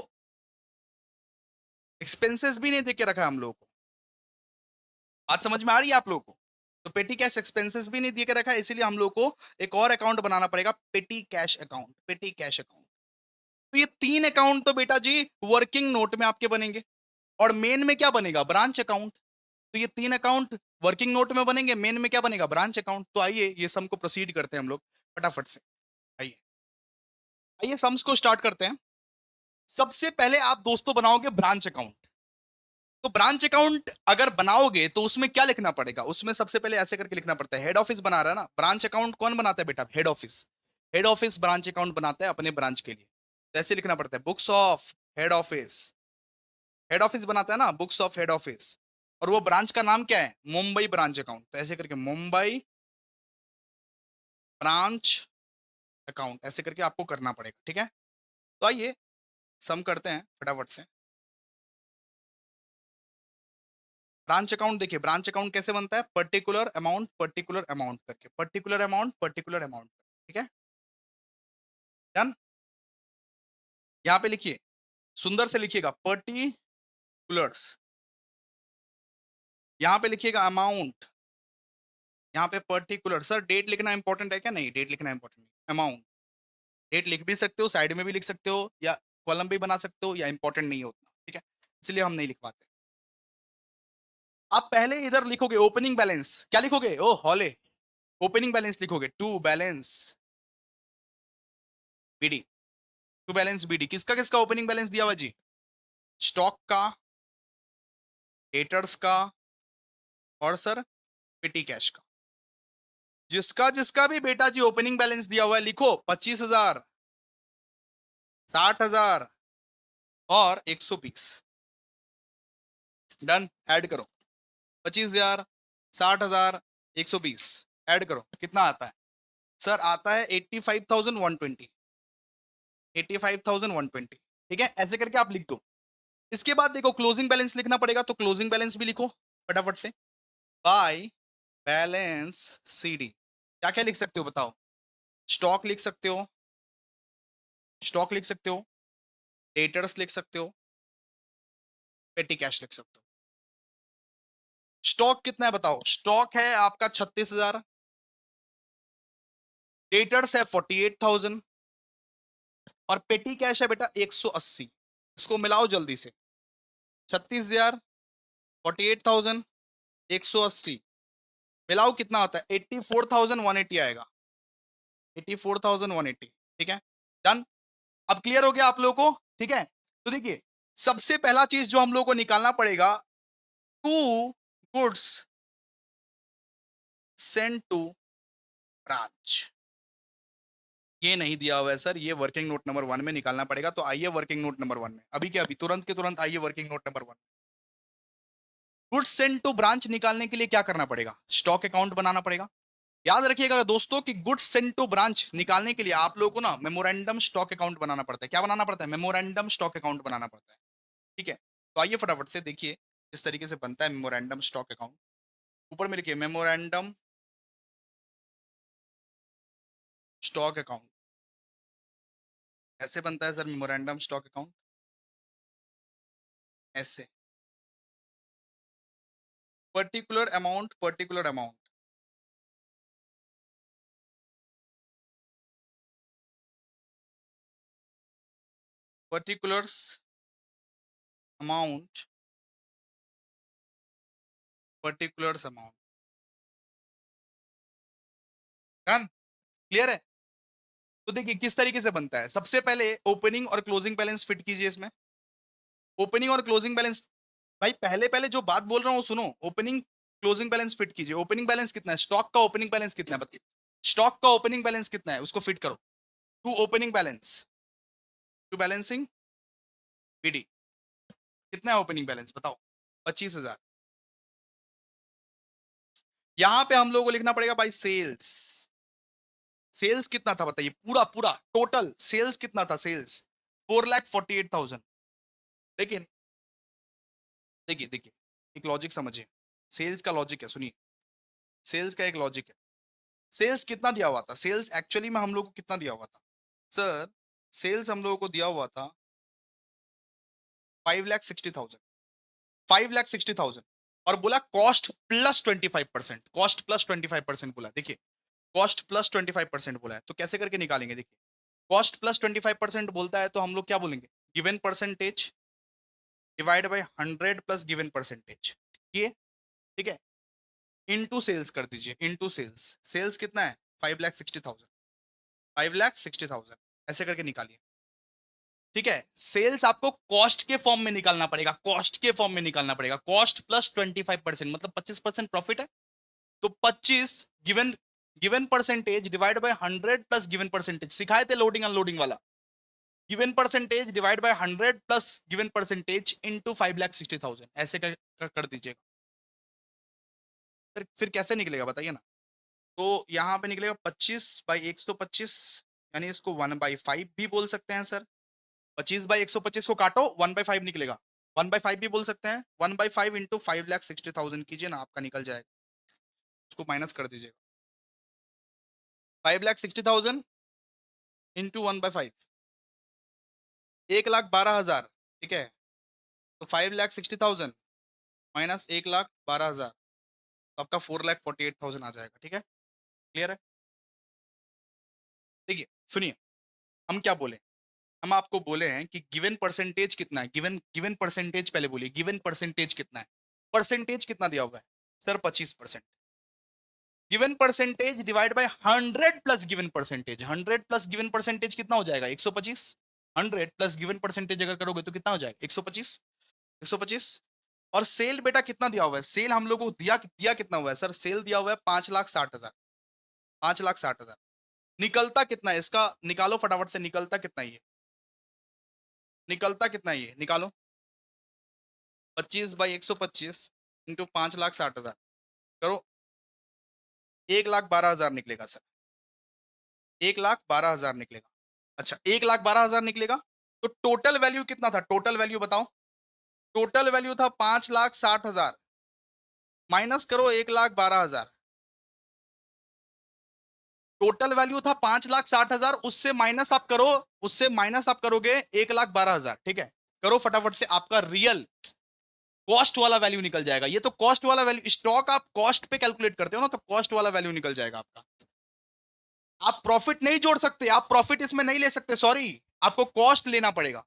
एक्सपेंसेस भी नहीं दे के रखा है हम लोग को। बात समझ में आ रही है आप लोग को? तो पेटी कैश एक्सपेंसेस भी नहीं दे के रखा है, इसीलिए हम लोग को एक और अकाउंट बनाना पड़ेगा, पेटी कैश अकाउंट। पेटी कैश अकाउंट। तो ये तीन अकाउंट तो बेटा जी वर्किंग नोट में आपके बनेंगे, और मेन में क्या बनेगा? Branch account. तो ये तीन अकाउंट वर्किंग नोट में बनेंगे, मेन में क्या बनेगा? Branch account. तो आइए ये सम को प्रोसीड करते हैं हम लोग फटाफट से। आइए आइए सम्स को स्टार्ट करते हैं। सबसे पहले आप दोस्तों बनाओगे ब्रांच अकाउंट। तो ब्रांच अकाउंट अगर बनाओगे तो उसमें क्या लिखना पड़ेगा, उसमें सबसे पहले ऐसे करके लिखना पड़ता है, हेड ऑफिस बना रहा है ना, ब्रांच अकाउंट कौन बनाता है बेटा, head office. Head office branch account बनाता है अपने ब्रांच के लिए, तो ऐसे लिखना पड़ता है, books of head office. Head office बनाता है ना, बुक्स ऑफ हेड ऑफिस, और वो ब्रांच का नाम क्या है, मुंबई ब्रांच अकाउंट, तो ऐसे करके मुंबई ब्रांच अकाउंट ऐसे करके आपको करना पड़ेगा, ठीक है। तो आइए सम करते हैं फटाफट से। ब्रांच अकाउंट देखिए, ब्रांच अकाउंट कैसे बनता है, पर्टिकुलर अमाउंट करके, पर्टिकुलर अमाउंट, ठीक है। डन। यहाँ पे लिखिए, सुंदर से लिखिएगा, पर्टिकुलर्स, यहाँ पे लिखिएगा अमाउंट, यहाँ पे पर्टिकुलर। सर डेट लिखना इंपॉर्टेंट है क्या, नहीं डेट लिखना इंपॉर्टेंट नहीं, अमाउंट। डेट लिख भी सकते हो, साइड में भी लिख सकते हो, या कॉलम भी बना सकते हो, या इंपॉर्टेंट नहीं होता, ठीक है, इसलिए हम नहीं लिखवाते। आप पहले इधर लिखोगे ओपनिंग बैलेंस, क्या लिखोगे, ओ हॉले, ओपनिंग बैलेंस लिखोगे, to balance B, to balance B, किसका किसका ओपनिंग बैलेंस दिया हुआ जी, स्टॉक का, डेटर्स का, और सर पेटी कैश का। जिसका जिसका भी बेटा जी ओपनिंग बैलेंस दिया हुआ है लिखो, 25,000, 60,000 और 120। डन, ऐड करो, 25,000, 60,000, 120, ऐड करो, कितना आता है, सर आता है 85,120, 85,120, ठीक है, ऐसे करके आप लिख दो। इसके बाद देखो क्लोजिंग बैलेंस लिखना पड़ेगा, तो क्लोजिंग बैलेंस भी लिखो फटाफट से, बाय बैलेंस सीडी। क्या क्या लिख सकते हो बताओ, स्टॉक लिख सकते हो, स्टॉक लिख सकते हो, डेटर्स लिख सकते हो, पेटी कैश लिख सकते हो। स्टॉक कितना है बताओ, स्टॉक है आपका 36,000, डेटर्स है 48,000, और पेटी कैश है बेटा 180। इसको मिलाओ जल्दी से, 36,000, 48,000, 180, मिलाओ कितना होता है, 84,180 आएगा, 84,180, ठीक है। डन। अब क्लियर हो गया आप लोगों को, ठीक है। तो देखिए, सबसे पहला चीज जो हम लोगों को निकालना पड़ेगा, to goods sent to branch, ये नहीं दिया हुआ है सर, ये वर्किंग नोट नंबर 1 में निकालना पड़ेगा, तो आइए वर्किंग नोट नंबर 1 में, अभी क्या अभी तुरंत के तुरंत आइए working note number 1। Goods sent to branch निकालने के लिए क्या करना पड़ेगा, स्टॉक अकाउंट बनाना पड़ेगा। याद रखिएगा दोस्तों कि गुड्स सेंट टू ब्रांच निकालने के लिए आप लोगों को ना मेमोरेंडम स्टॉक अकाउंट बनाना पड़ता है, क्या बनाना पड़ता है, मेमोरेंडम स्टॉक अकाउंट बनाना पड़ता है, ठीक है। तो आइए फटाफट से देखिए इस तरीके से बनता है मेमोरेंडम स्टॉक अकाउंट। ऊपर में लिखिए मेमोरेंडम स्टॉक अकाउंट, ऐसे बनता है सर मेमोरेंडम स्टॉक अकाउंट, ऐसे, particular amount, particular amount, particulars amount, particulars amount. Done, clear है। तो देखिए किस तरीके से बनता है, सबसे पहले ओपनिंग और क्लोजिंग बैलेंस फिट कीजिए इसमें, ओपनिंग और क्लोजिंग बैलेंस, भाई पहले पहले जो बात बोल रहा हूँ सुनो, ओपनिंग क्लोजिंग बैलेंस फिट कीजिए। ओपनिंग बैलेंस कितना है, स्टॉक का ओपनिंग बैलेंस कितना है बताइए, स्टॉक का ओपनिंग बैलेंस कितना है उसको फिट करो, to opening balance, to balancing B, कितना है ओपनिंग बैलेंस बताओ, 25,000। यहां पे हम लोगों को लिखना पड़ेगा भाई सेल्स, सेल्स कितना था बताइए, पूरा पूरा टोटल सेल्स कितना था, सेल्स 4,48,000। लेकिन देखिए देखिए, एक लॉजिक समझिए, सेल्स का लॉजिक है, सुनिए, सेल्स का एक लॉजिक है। सेल्स कितना दिया हुआ था, सेल्स एक्चुअली में हम लोग को कितना दिया हुआ था सर, सेल्स हम लोगों को दिया हुआ था 5,60,000, 5,60,000, और बोला कॉस्ट प्लस 25%, कॉस्ट प्लस 25% बोला, देखिए कॉस्ट प्लस 25% बोला है, तो कैसे करके निकालेंगे, देखिए कॉस्ट प्लस 25% बोलता है तो हम लोग क्या बोलेंगे, given percentage divide by 100 plus given percentage, ये ठीक है, इनटू सेल्स कर दीजिए, इनटू सेल्स, सेल्स कितना है 5,60,000, 5,60,000, ऐसे करके निकालिए। ठीक है, सेल्स आपको कॉस्ट के फॉर्म में निकालना पड़ेगा, कॉस्ट के फॉर्म में निकालना पड़ेगा, कॉस्ट प्लस 25% मतलब 25% प्रॉफिट है। तो 25 given given percentage divide by 100 plus given percentage, सिखाए थे लोडिंग अनलोडिंग वाला, given percentage divide by 100 plus given percentage into 5,60,000 ऐसे कर दीजिएगा। फिर कैसे निकलेगा बताइए ना। तो यहाँ पे निकलेगा 25/125, यानी इसको 1/5 भी बोल सकते हैं सर। 25/125 को काटो, 1/5 निकलेगा। 1/5 भी बोल सकते हैं, 1/5 इंटू 5,60,000 कीजिए ना, आपका निकल जाएगा। उसको माइनस कर दीजिएगा। 5,60,000 इंटू 1/5, 1,12,000। ठीक है, तो 5,60,000 माइनस 1,12,000, तो आपका 4,48,000 आ जाएगा। ठीक है, क्लियर है। देखिए सुनिए, हम क्या बोले, हम आपको बोले हैं कि गिवन परसेंटेज कितना है, गिवन गिवन परसेंटेज पहले बोलिए, गिवन परसेंटेज कितना है, परसेंटेज कितना दिया हुआ है sir, 25%। Given percentage divide by 100 plus given percentage, 100 plus given percentage कितना हो जाएगा, 125। 100 प्लस गिवन परसेंटेज अगर करोगे तो कितना हो जाएगा, 125। 125। और सेल बेटा कितना दिया हुआ है, सेल हम लोगों को दिया दिया कितना हुआ है सर, सेल दिया हुआ है 5,60,000, 5,60,000। निकलता कितना है इसका, निकालो फटाफट से, निकलता कितना है ये, निकलता कितना है ये निकालो। 25/125 इंटू 5,60,000 करो, 1,12,000 निकलेगा सर, 1,12,000 निकलेगा। अच्छा, 1,12,000 निकलेगा, तो टोटल वैल्यू कितना था, टोटल वैल्यू बताओ। टोटल वैल्यू था 5,60,000, माइनस करो 1,12,000। टोटल वैल्यू था 5,60,000, उससे माइनस आप करो, उससे माइनस आप करोगे 1,12,000। ठीक है, करो फटाफट से, आपका रियल कॉस्ट वाला वैल्यू निकल जाएगा। ये तो कॉस्ट वाला वैल्यू, स्टॉक आप कॉस्ट पे कैलकुलेट करते हो ना, तो कॉस्ट वाला वैल्यू निकल जाएगा आपका। आप प्रॉफिट नहीं जोड़ सकते, आप प्रॉफिट इसमें नहीं ले सकते, सॉरी, आपको कॉस्ट लेना पड़ेगा।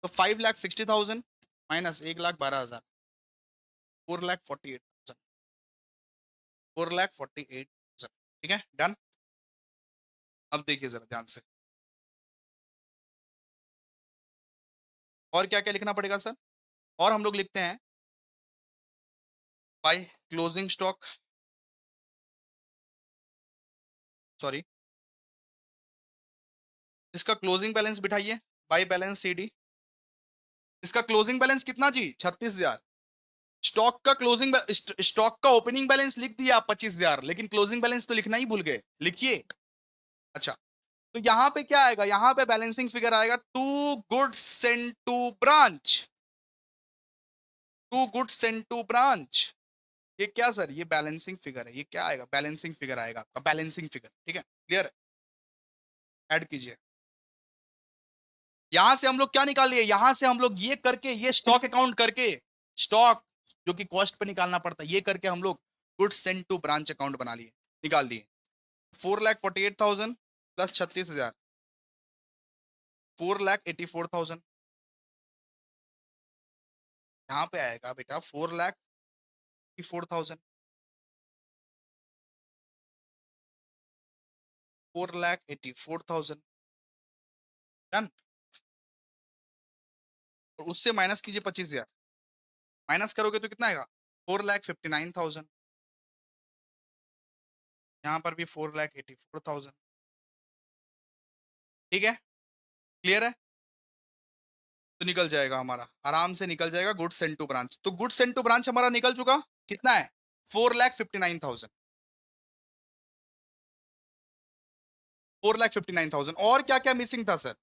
तो 5,60,000 माइनस 1,12,000, 4,48,000, 4,48,000। ठीक है, डन। अब देखिए जरा ध्यान से, और क्या क्या लिखना पड़ेगा सर, और हम लोग लिखते हैं बाय क्लोजिंग स्टॉक, सॉरी, इसका क्लोजिंग बैलेंस बिठाइए, बाय बैलेंस सीडी। इसका क्लोजिंग बैलेंस कितना जी, 36,000। स्टॉक का क्लोजिंग, स्टॉक का ओपनिंग बैलेंस लिख दिया आप 25,000, लेकिन क्लोजिंग बैलेंस तो लिखना ही भूल गए, लिखिए। अच्छा, तो यहां पे क्या आएगा, यहां पे बैलेंसिंग फिगर आएगा, to goods sent to branch, to goods sent to branch. ये क्या सर, ये बैलेंसिंग फिगर है, ये क्या आएगा, बैलेंसिंग फिगर आएगा आपका, बैलेंसिंग फिगर। ठीक है, क्लियर, ऐड कीजिए। यहां से हम लोग क्या निकाल लिए, यहां से हम लोग ये करके, ये स्टॉक अकाउंट करके, स्टॉक जो कि कॉस्ट पे निकालना पड़ता है, ये करके हम लोग goods sent to branch account बना लिए, निकाल लिए। 4,48,000 प्लस 36,000, 4,84,000। यहाँ पे आएगा बेटा 4,84,000, 4,84,000। डन। और उससे माइनस कीजिए 25,000, माइनस करोगे तो कितना आएगा, 4,59,000। यहाँ पर भी 4,84,000। ठीक है, क्लियर है। तो निकल जाएगा हमारा, आराम से निकल जाएगा गुड्स सेंट टू ब्रांच। तो गुड्स सेंट टू ब्रांच हमारा निकल चुका, कितना है, 4,59,000, 4,59,000। और क्या क्या मिसिंग था सर,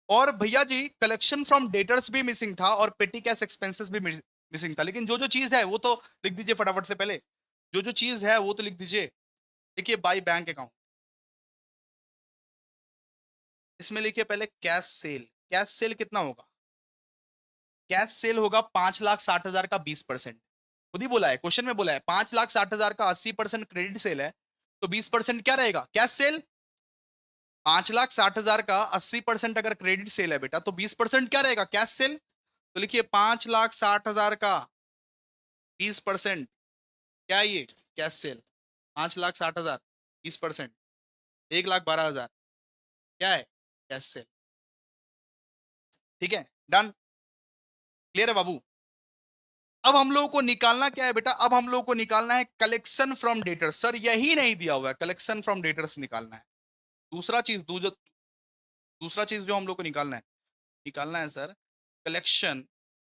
और भैया जी कलेक्शन फ्रॉम डेटर्स भी मिसिंग था, और पेटी कैश एक्सपेंसेस भी मिसिंग था। लेकिन जो जो चीज है वो तो लिख दीजिए फटाफट से, पहले जो जो चीज है वो तो लिख दीजिए। देखिए बाई बैंक अकाउंट, इसमें लिखिए पहले कैश सेल, कैश सेल कितना होगा, कैश सेल होगा 5,60,000 का 20%। खुद ही बोला है, क्वेश्चन में बोला है 5,60,000 का 80% क्रेडिट सेल है, तो 20% क्या रहेगा, कैश सेल। 5,60,000 का 80% अगर क्रेडिट सेल है बेटा, तो 20% क्या रहेगा, कैश सेल। तो लिखिए 5,60,000 का 20% क्या है ये, कैश सेल। 5,60,000 20%, 1,12,000 क्या है, कैश सेल। ठीक है, डन, क्लियर है बाबू। अब हम लोगों को निकालना क्या है बेटा, अब हम लोगों को निकालना है कलेक्शन फ्रॉम डेटर्स। सर यही नहीं दिया हुआ है, कलेक्शन फ्रॉम डेटर्स निकालना है। दूसरा चीज दूसरा चीज जो हम लोग को निकालना है सर, कलेक्शन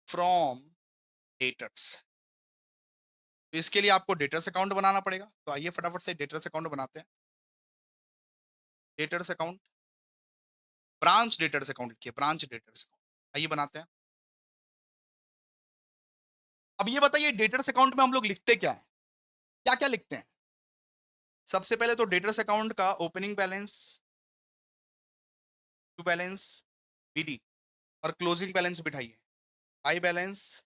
फ्रॉम डेटर्स। तो इसके लिए आपको डेटर्स अकाउंट बनाना पड़ेगा, तो आइए फटाफट से डेटर्स अकाउंट बनाते हैं। Debtors account, branch debtors account लिखिए, ब्रांच डेटर्स अकाउंट, आइए बनाते हैं। अब ये बताइए डेटर्स अकाउंट में हम लोग लिखते क्या है, क्या क्या लिखते हैं। सबसे पहले तो डेटर्स अकाउंट का opening balance, to balance, BD, और क्लोजिंग बैलेंस बिठाइए, आई बैलेंस,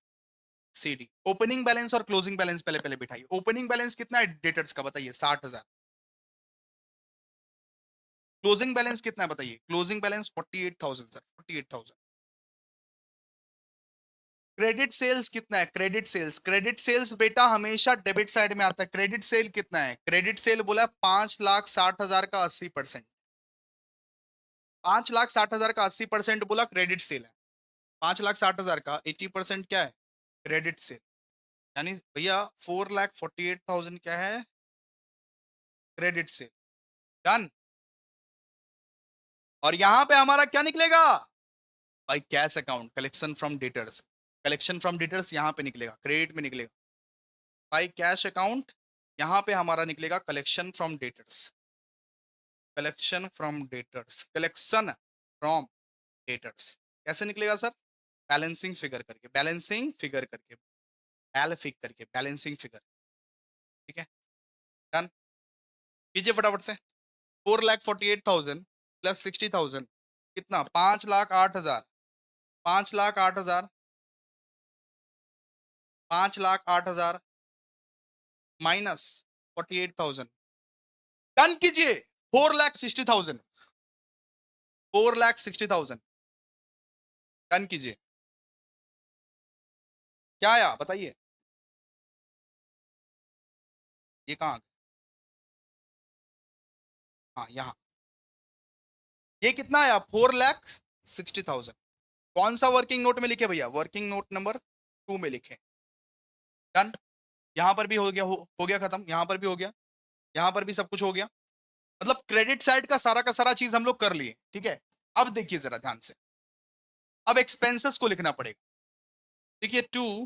सीडी। ओपनिंग बैलेंस और क्लोजिंग बैलेंस पहले पहले बिठाइए। ओपनिंग बैलेंस कितना है डेटर्स का बताइए, 60,000। क्लोजिंग बैलेंस कितना है बताइए, closing balance 48,000 sir, 48,000। Credit sales कितना है, क्रेडिट सेल्स, क्रेडिट सेल्स बेटा हमेशा डेबिट साइड में आता है। क्रेडिट सेल कितना है, क्रेडिट सेल बोला 5,60,000 का 80%। 5,60,000 का 80% बोला क्रेडिट सेल है। 5,60,000 का 80% क्या है, क्रेडिट सेल। यानी भैया 4,48,000 क्या है, क्रेडिट सेल। डन। और यहां पे हमारा क्या निकलेगा भाई, cash account, collection from debtors. Collection from debtors यहां पे निकलेगा, क्रेडिट में निकलेगा भाई कैश अकाउंट। यहां पे हमारा निकलेगा collection from debtors, collection from debtors, collection from debtors. कैसे निकलेगा सर, बैलेंसिंग फिगर करके, बैलेंसिंग फिगर करके, बैल फिग करके, बैलेंसिंग फिगर। ठीक है, डन, कीजिए फटाफट से। 4,48,000 प्लस 60,000 कितना, 5,08,000, 5,08,000, 5,08,000 माइनस 48,000, डन कीजिए। 4,60,000, 4,60,000, डन कीजिए। क्या आया बताइए, ये कहाँ आ गया? हाँ यहाँ, ये कितना आया, 4,60,000। कौन सा वर्किंग नोट में लिखे भैया, वर्किंग नोट नंबर 2 में लिखे। डन, यहां पर भी हो गया, हो गया खत्म, यहां पर भी हो गया, यहां पर भी सब कुछ हो गया। मतलब क्रेडिट साइड का सारा चीज हम लोग कर लिए। ठीक है, अब देखिए जरा ध्यान से, अब एक्सपेंसेस को लिखना पड़ेगा। देखिए, to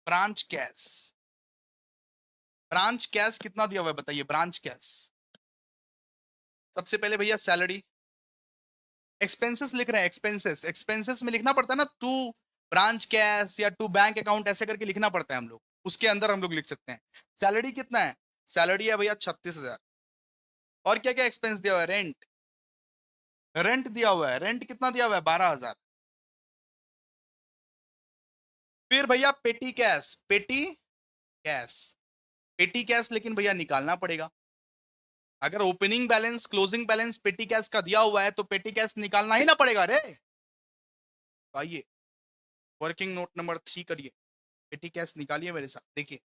branch cash, branch cash कितना दिया हुआ है बताइए, ब्रांच कैश। सबसे पहले भैया सैलरी, एक्सपेंसेस लिख रहे हैं, एक्सपेंसेस, एक्सपेंसेस में लिखना पड़ता है ना, टू ब्रांच कैश या टू बैंक अकाउंट, ऐसे करके लिखना पड़ता है हम लोग, उसके अंदर हम लोग लिख सकते हैं। सैलरी कितना है, सैलरी है भैया 36,000। और क्या क्या एक्सपेंस दिया हुआ है, रेंट, रेंट दिया हुआ है, रेंट कितना दिया हुआ है, 12,000। फिर भैया पेटी कैश, पेटी कैश, पेटी कैश लेकिन भैया निकालना पड़ेगा। अगर ओपनिंग बैलेंस क्लोजिंग बैलेंस पेटी कैश का दिया हुआ है तो पेटी कैश निकालना ही ना पड़ेगा रे। तो आइए वर्किंग नोट नंबर 3 करिए, पेटी कैश निकालिए मेरे साथ, देखिए।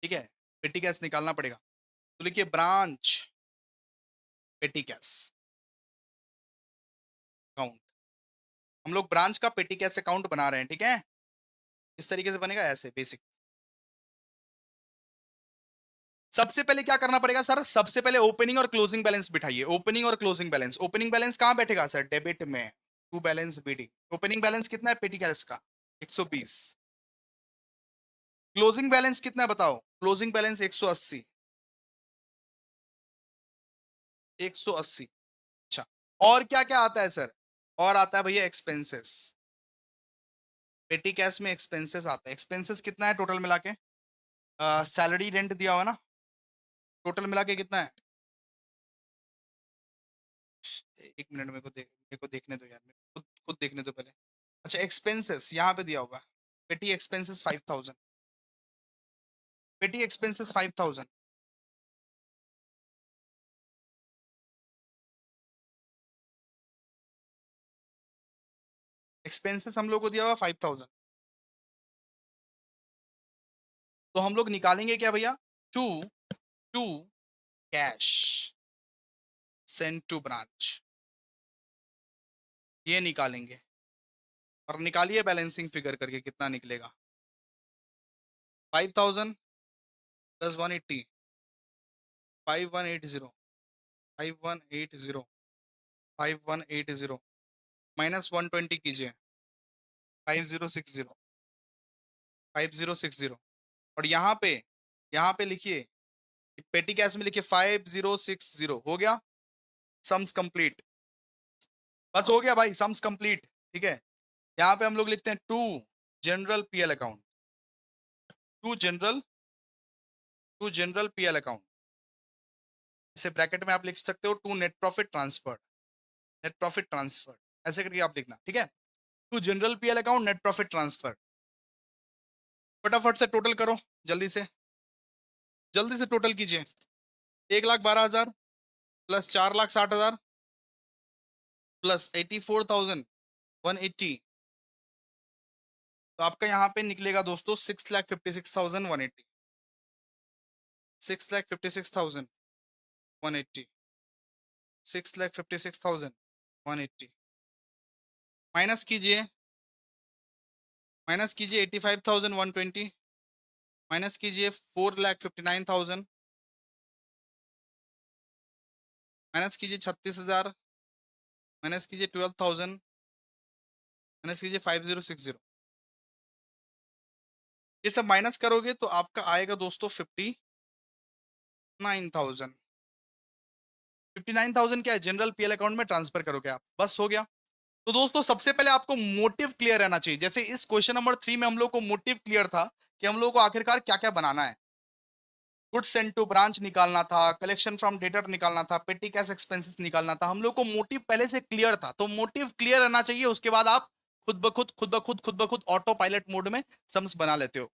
ठीक है, पेटी कैश निकालना पड़ेगा, तो लिखिए ब्रांच पेटी कैश अकाउंट। हम लोग ब्रांच का पेटी कैश अकाउंट बना रहे हैं, ठीक है। इस तरीके से बनेगा, ऐसे बेसिक। सबसे पहले क्या करना पड़ेगा सर, सबसे पहले ओपनिंग और क्लोजिंग बैलेंस बिठाइए, ओपनिंग और क्लोजिंग बैलेंस। ओपनिंग बैलेंस कहां बैठेगा सर, डेबिट में, to balance BD. Opening balance कितना है पेटी कैश का, 120। क्लोजिंग बैलेंस कितना है बताओ, क्लोजिंग बैलेंस 180, 180। अच्छा, और क्या क्या आता है सर, और आता है भैया एक्सपेंसेस। पेटी कैश में एक्सपेंसेस आता है, एक्सपेंसेस कितना है टोटल मिला के, सैलरी रेंट दिया हुआ ना, टोटल मिला के कितना है, एक मिनट मेरे को देखने दो यार, मेरे को खुद खुद देखने दो पहले। अच्छा, एक्सपेंसेस यहाँ पे दिया होगा, पेटी एक्सपेंसेस 5,000, पेटी एक्सपेंसेस 5,000। एक्सपेंसेस हम लोग को दिया हुआ 5,000, तो हम लोग निकालेंगे क्या भैया, to to cash send to branch. ये निकालेंगे और निकालिए बैलेंसिंग फिगर करके कितना निकलेगा। 5000 प्लस 180, 5180, 5180, 5180 माइनस 120 कीजिए, 5060, 5060। और यहाँ पे लिखिए, पेटी कैश में लिखिए 5060। हो गया, सम्स कंप्लीट। बस हो गया भाई, सम्स कंप्लीट। ठीक है, यहाँ पे हम लोग लिखते हैं to general PL account, to general PL account. इसे ब्रैकेट में आप लिख सकते हो to net profit transfer, net profit transfer, ऐसे करके आप लिखना। ठीक है, to general PL account net profit transfer. फटाफट से टोटल करो, जल्दी से, जल्दी से टोटल कीजिए। 1,12,000 प्लस 4,60,000 प्लस 84,180, तो आपका यहाँ पे निकलेगा दोस्तों 6,56,180, 6,56,180, 6,56,180 माइनस कीजिए, माइनस कीजिए 85,120, माइनस कीजिए 4,59,000, माइनस कीजिए 36,000, माइनस कीजिए 12,000, माइनस कीजिए 5060। ये सब माइनस करोगे तो आपका आएगा दोस्तों 59,000। 59,000 क्या है, जनरल पीएल अकाउंट में ट्रांसफर करोगे आप, बस हो गया। तो दोस्तों सबसे पहले आपको मोटिव क्लियर रहना चाहिए। जैसे इस क्वेश्चन नंबर 3 में हम लोग को मोटिव क्लियर था कि हम लोग को आखिरकार क्या क्या बनाना है। गुड्स सेंट टू ब्रांच निकालना था, कलेक्शन फ्रॉम डेटर निकालना था, पेटी कैश एक्सपेंसेस निकालना था। हम लोग को मोटिव पहले से क्लियर था, तो मोटिव क्लियर रहना चाहिए। उसके बाद आप खुद ब खुद ऑटो पायलट मोड में सम्स बना लेते हो।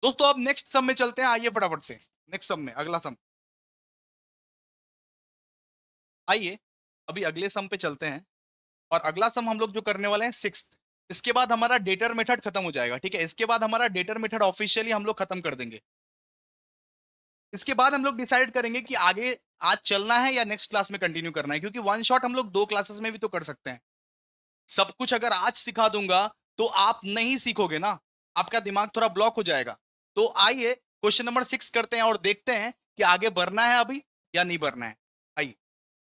दोस्तों अब नेक्स्ट सम में चलते हैं, आइए फटाफट से नेक्स्ट सम में, अगला सम। आइए अभी अगले सम पे चलते हैं, और अगला सम हम लोग जो करने वाले हैं सिक्स्थ। इसके बाद हमारा डेटर मेथड खत्म हो जाएगा। ठीक है, इसके बाद हमारा डेटर मेथड ऑफिशियली हम लोग खत्म कर देंगे। इसके बाद हम लोग डिसाइड करेंगे कि आगे आज चलना है या नेक्स्ट क्लास में कंटिन्यू करना है, क्योंकि वन शॉट हम लोग 2 क्लासेस में भी तो कर सकते हैं। सब कुछ अगर आज सिखा दूंगा तो आप नहीं सीखोगे ना, आपका दिमाग थोड़ा ब्लॉक हो जाएगा। तो आइए क्वेश्चन नंबर 6 करते हैं और देखते हैं कि आगे बढ़ना है अभी या नहीं बढ़ना है। आइए,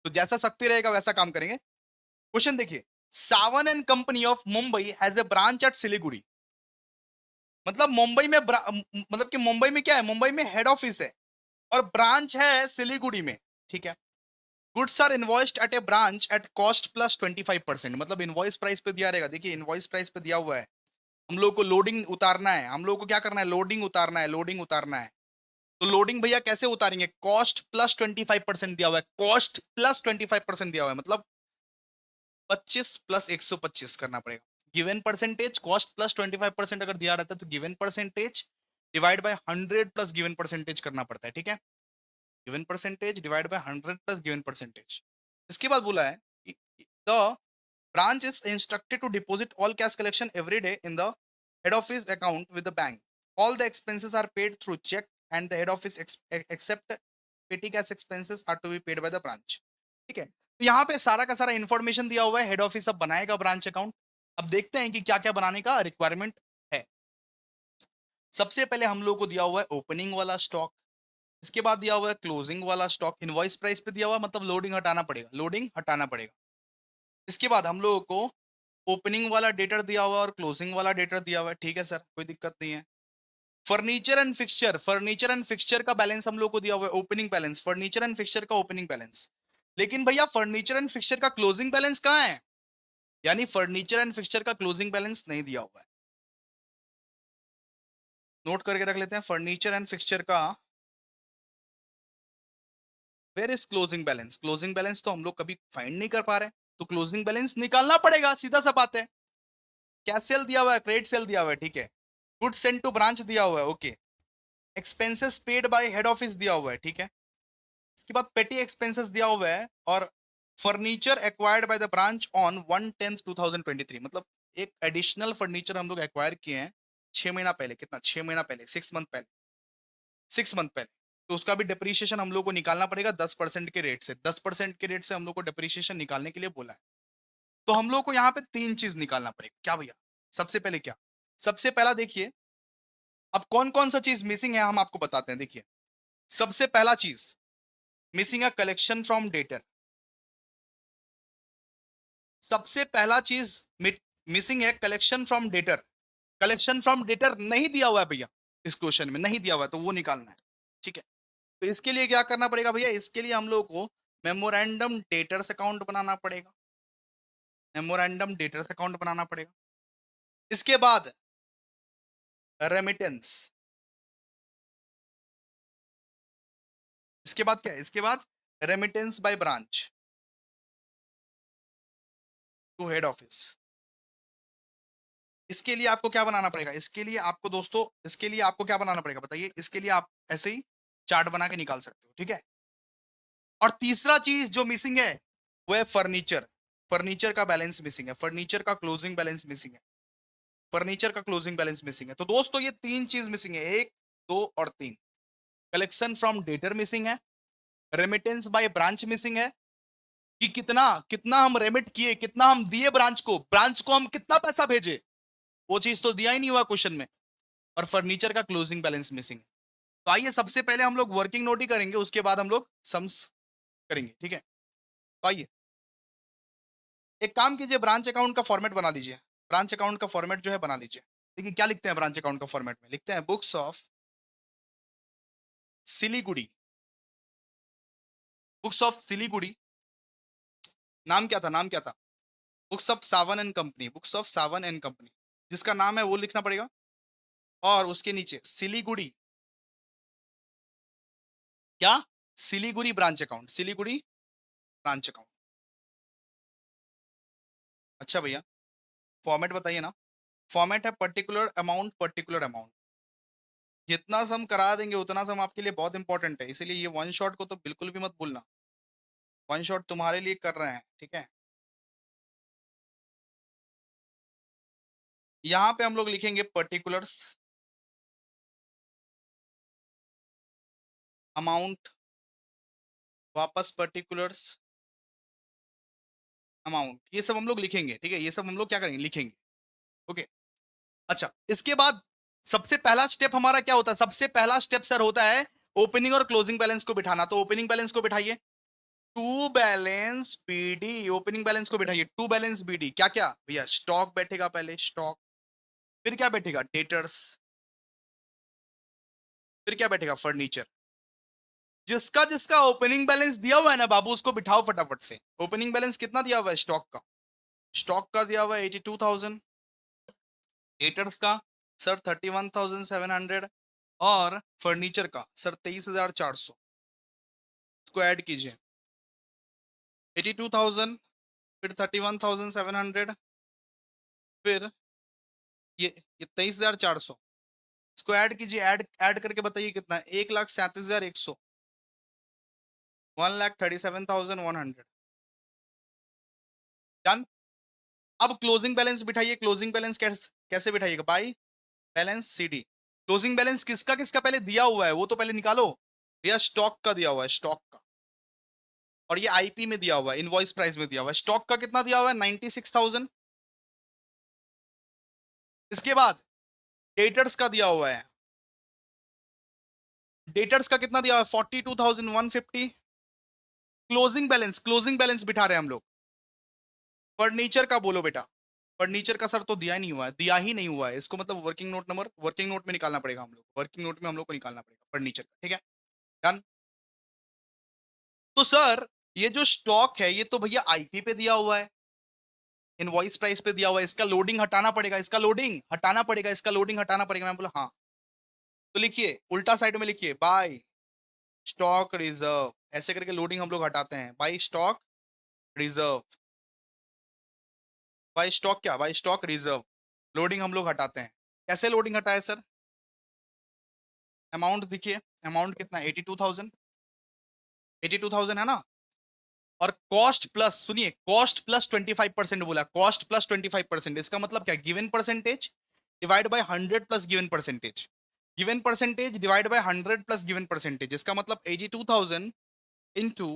तो जैसा शक्ति रहेगा वैसा काम करेंगे। क्वेश्चन देखिए, Sawan and company of Mumbai has a branch at Siliguri. मतलब मुंबई में मतलब कि मुंबई में क्या है, मुंबई में हेड ऑफिस है और ब्रांच है सिलीगुड़ी में। ठीक है, goods are invoiced at a branch at cost plus 25%। मतलब इनवॉइस प्राइस पे दिया रहेगा, देखिए इनवॉइस प्राइस पे दिया हुआ है। हम लोग को लोडिंग उतारना है, हम लोग को क्या करना है, लोडिंग उतारना है, लोडिंग उतारना है। तो लोडिंग भैया कैसे उतारेंगे, कॉस्ट प्लस 25% दिया हुआ है, कॉस्ट प्लस 25% दिया हुआ है, मतलब 25 प्लस 125 करना पड़ेगा। गिवन परसेंटेज कॉस्ट प्लस 25% अगर दिया रहता है तो given percentage divide by 100 plus given percentage करना पड़ता है। ठीक है, given percentage divide by 100 plus given percentage. इसके बाद बोला है the branch is instructed to deposit all cash collection every day in the head office account with the bank. All the expenses are paid through check and the head office except petty cash expenses are to be paid by the branch. ठीक है, तो यहाँ पे सारा का सारा information दिया हुआ है, हेड ऑफिस अब बनाएगा ब्रांच अकाउंट। अब देखते हैं कि क्या क्या बनाने का रिक्वायरमेंट है। सबसे पहले हम लोग को दिया हुआ है ओपनिंग वाला स्टॉक, इसके बाद दिया हुआ है क्लोजिंग वाला स्टॉक। इनवॉइस प्राइस पे दिया हुआ है, मतलब लोडिंग हटाना पड़ेगा, लोडिंग हटाना पड़ेगा। इसके बाद हम लोगों को ओपनिंग वाला डेटर दिया हुआ है और क्लोजिंग वाला डेटर दिया हुआ है। ठीक है सर, कोई दिक्कत नहीं है। Furniture and fixture, furniture and fixture का बैलेंस हम लोग को दिया हुआ है, opening balance, furniture and fixture का ओपनिंग बैलेंस। लेकिन भैया फर्नीचर एंड फिक्सचर का क्लोजिंग बैलेंस कहाँ है, यानी फर्नीचर एंड फिक्सचर का क्लोजिंग बैलेंस नहीं दिया हुआ है। नोट करके रख लेते हैं, फर्नीचर एंड फिक्सचर का where is closing balance. Closing balance तो हम लोग कभी फाइंड नहीं कर पा रहे, तो क्लोजिंग बैलेंस निकालना पड़ेगा, सीधा सा बात है। कैश सेल दिया हुआ है, क्रेडिट सेल दिया हुआ है, ठीक है। गुड सेंट टू ब्रांच दिया हुआ है, okay. Expenses paid by head office दिया हुआ है, ठीक है। इसके बाद पेटी एक्सपेंसेस दिया हुआ है और furniture acquired by the branch on 1/10/2023। मतलब एक एडिशनल फर्नीचर हम लोग एक्वायर किए हैं 6 महीना पहले, कितना, 6 महीना पहले, 6 मंथ पहले, 6 मंथ पहले। तो उसका भी डिप्रिशिएशन हम लोग को निकालना पड़ेगा 10% के रेट से, 10% के रेट से हम लोग को डिप्रिशिएशन निकालने के लिए बोला है। तो हम लोग को यहाँ पे तीन चीज निकालना पड़ेगा। क्या भैया? सबसे पहले क्या? सबसे पहला देखिए, अब कौन कौन सा चीज मिसिंग है हम आपको बताते हैं। देखिए, सबसे पहला चीज मिसिंग है कलेक्शन फ्रॉम डेटर। सबसे पहला चीज मिसिंग है collection from debtor. Collection from debtor नहीं दिया हुआ है भैया, इस क्वेश्चन में नहीं दिया हुआ है, तो वो निकालना है। ठीक है, तो इसके लिए क्या करना पड़ेगा भैया? इसके लिए हम लोग को मेमोरेंडम डेटर्स अकाउंट बनाना पड़ेगा। मेमोरेंडम डेटर्स अकाउंट बनाना पड़ेगा। इसके बाद रेमिटेंस। इसके बाद क्या है? इसके बाद remittance by branch to head office. इसके लिए आपको क्या बनाना पड़ेगा? इसके लिए आपको दोस्तों, इसके लिए आपको क्या बनाना पड़ेगा बताइए? इसके लिए आप ऐसे ही चार्ट बना के निकाल सकते हो। ठीक है, और तीसरा चीज जो मिसिंग है वो है फर्नीचर। फर्नीचर का बैलेंस मिसिंग है, फर्नीचर का क्लोजिंग बैलेंस मिसिंग है, फर्नीचर का क्लोजिंग बैलेंस मिसिंग है। तो दोस्तों ये तीन चीज मिसिंग है, एक, दो और तीन। कलेक्शन फ्रॉम डेटर मिसिंग है, रेमिटेंस बाय ब्रांच मिसिंग है, कि कितना कितना हम रेमिट किए, कितना हम दिए ब्रांच को हम कितना पैसा भेजे, वो चीज तो दिया ही नहीं हुआ क्वेश्चन में। और फर्नीचर का क्लोजिंग बैलेंस मिसिंग है। तो आइए सबसे पहले हम लोग वर्किंग नोट ही करेंगे, उसके बाद हम लोग सम्स करेंगे। ठीक है, तो आइए एक काम कीजिए, ब्रांच अकाउंट का फॉर्मेट बना लीजिए। ब्रांच अकाउंट का फॉर्मेट जो है बना लीजिए। देखिए क्या लिखते हैं ब्रांच अकाउंट का फॉर्मेट में, लिखते हैं books of Siliguri. Books of Siliguri, नाम क्या था? नाम क्या था? Books of Sawan and company, books of Sawan and company, जिसका नाम है वो लिखना पड़ेगा। और उसके नीचे सिलीगुड़ी, क्या? Siliguri branch account, Siliguri branch account. अच्छा भैया, फॉर्मेट बताइए ना। फॉर्मेट है पर्टिकुलर अमाउंट, पर्टिकुलर अमाउंट। जितना सम करा देंगे उतना सम आपके लिए बहुत इंपॉर्टेंट है, इसीलिए ये वन शॉट को तो बिल्कुल भी मत भूलना। वन शॉट तुम्हारे लिए कर रहे हैं, ठीक है। यहाँ पे हम लोग लिखेंगे पर्टिकुलर्स अमाउंट, वापस पर्टिकुलर्स अमाउंट, ये सब हम लोग लिखेंगे। ठीक है, ये सब हम लोग क्या करेंगे? लिखेंगे। ओके, अच्छा इसके बाद सबसे पहला स्टेप हमारा क्या होता है? सबसे पहला स्टेप सर होता है ओपनिंग और क्लोजिंग बैलेंस को बिठाना। तो ओपनिंग बैलेंस को बिठाइए, to balance BD. Opening balance को बिठाइए टू बैलेंस बीडी। क्या क्या भैया? स्टॉक बैठेगा पहले, स्टॉक। फिर क्या बैठेगा? डेटर्स। फिर क्या बैठेगा? फर्नीचर। जिसका जिसका ओपनिंग बैलेंस दिया हुआ है ना बाबू, उसको बिठाओ फटाफट से। ओपनिंग बैलेंस कितना दिया हुआ है स्टॉक का? स्टॉक का दिया हुआ है 82,000। डेटर्स का सर 31,700। और फर्नीचर का सर 23,400। इसको ऐड कीजिए, 82,000, फिर 31,700, फिर ये 23,400। इसको ऐड कीजिए, ऐड ऐड करके बताइए कितना है? 1,37,100, 1,37,100। डन। अब क्लोजिंग बैलेंस बिठाइए। क्लोजिंग बैलेंस कैसे कैसे बिठाइएगा? By balance CD. Closing balance किसका किसका पहले दिया हुआ है वो तो पहले निकालो भैया। स्टॉक का दिया हुआ है, स्टॉक का। और ये आईपी में दिया हुआ है, इनवॉइस प्राइस में दिया हुआ है। स्टॉक का कितना दिया हुआ है? 96,000। इसके बाद डेटर्स का दिया हुआ है, डेटर्स का कितना दिया हुआ है? 42,150। क्लोजिंग बैलेंस, क्लोजिंग बैलेंस बिठा रहे हैं हम लोग। फर्नीचर का बोलो बेटा। फर्नीचर का सर तो दिया ही नहीं हुआ है, दिया ही नहीं हुआ है। इसको मतलब working note number, working note में निकालना पड़ेगा हम लोग। वर्किंग नोट में हम लोग को निकालना पड़ेगा फर्नीचर का। ठीक है, डन। तो सर ये जो स्टॉक है ये तो भैया आईपी पे दिया हुआ है, इनवॉइस प्राइस पे दिया हुआ है। इसका लोडिंग हटाना पड़ेगा, इसका लोडिंग हटाना पड़ेगा, इसका लोडिंग हटाना पड़ेगा। मैं बोला हाँ, तो लिखिए उल्टा साइड में लिखिए, बाय स्टॉक रिजर्व। ऐसे करके लोडिंग हम लोग हटाते हैं, by stock reserve. By stock क्या? By stock reserve. लोडिंग हम लोग हटाते हैं। कैसे लोडिंग हटाए सर? अमाउंट देखिए, अमाउंट कितना? 82,000। 82,000 है ना। और कॉस्ट प्लस, सुनिए, कॉस्ट प्लस 25% बोला, कॉस्ट प्लस 25%। इसका मतलब क्या? Given percentage divide by 100 plus given percentage. Given percentage divide by 100 plus given percentage. इसका मतलब 82,000 इंटू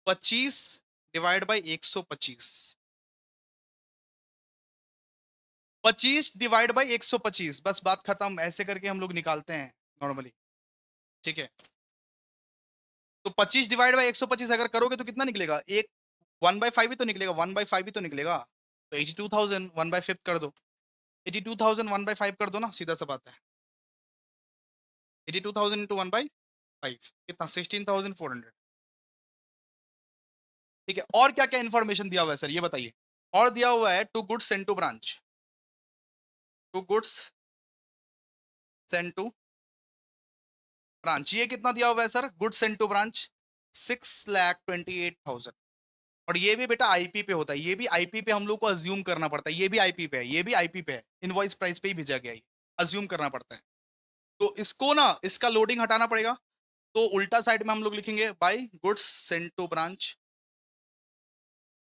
25 डिवाइड बाई 125। 25/125, बस बात खत्म। ऐसे करके हम लोग निकालते हैं नॉर्मली, ठीक है। तो 25/125 अगर करोगे तो कितना निकलेगा, एक 1/5 ही तो निकलेगा, 1/5 ही तो निकलेगा। तो 82,000 1/5 कर दो, 82,000 1/5 कर दो ना, सीधा सा बात है। 82,000 इंटू 1/5 कितना, 16,400। ठीक है, और क्या क्या इन्फॉर्मेशन दिया हुआ है सर, ये बताइए। और दिया हुआ है to goods sent to branch, to goods sent to branch, ये कितना दिया हुआ है sir, goods sent to branch 6,28,000। और ये भी बेटा आईपी पे होता है, ये भी आईपी पे हम लोग को अज्यूम करना पड़ता है, ये भी आईपी पे है, ये भी आईपी पे है, इनवॉइस प्राइस पे ही भेजा गया है, अज्यूम करना पड़ता है। तो इसको ना, इसका लोडिंग हटाना पड़ेगा। तो उल्टा साइड में हम लोग लिखेंगे by goods sent to branch,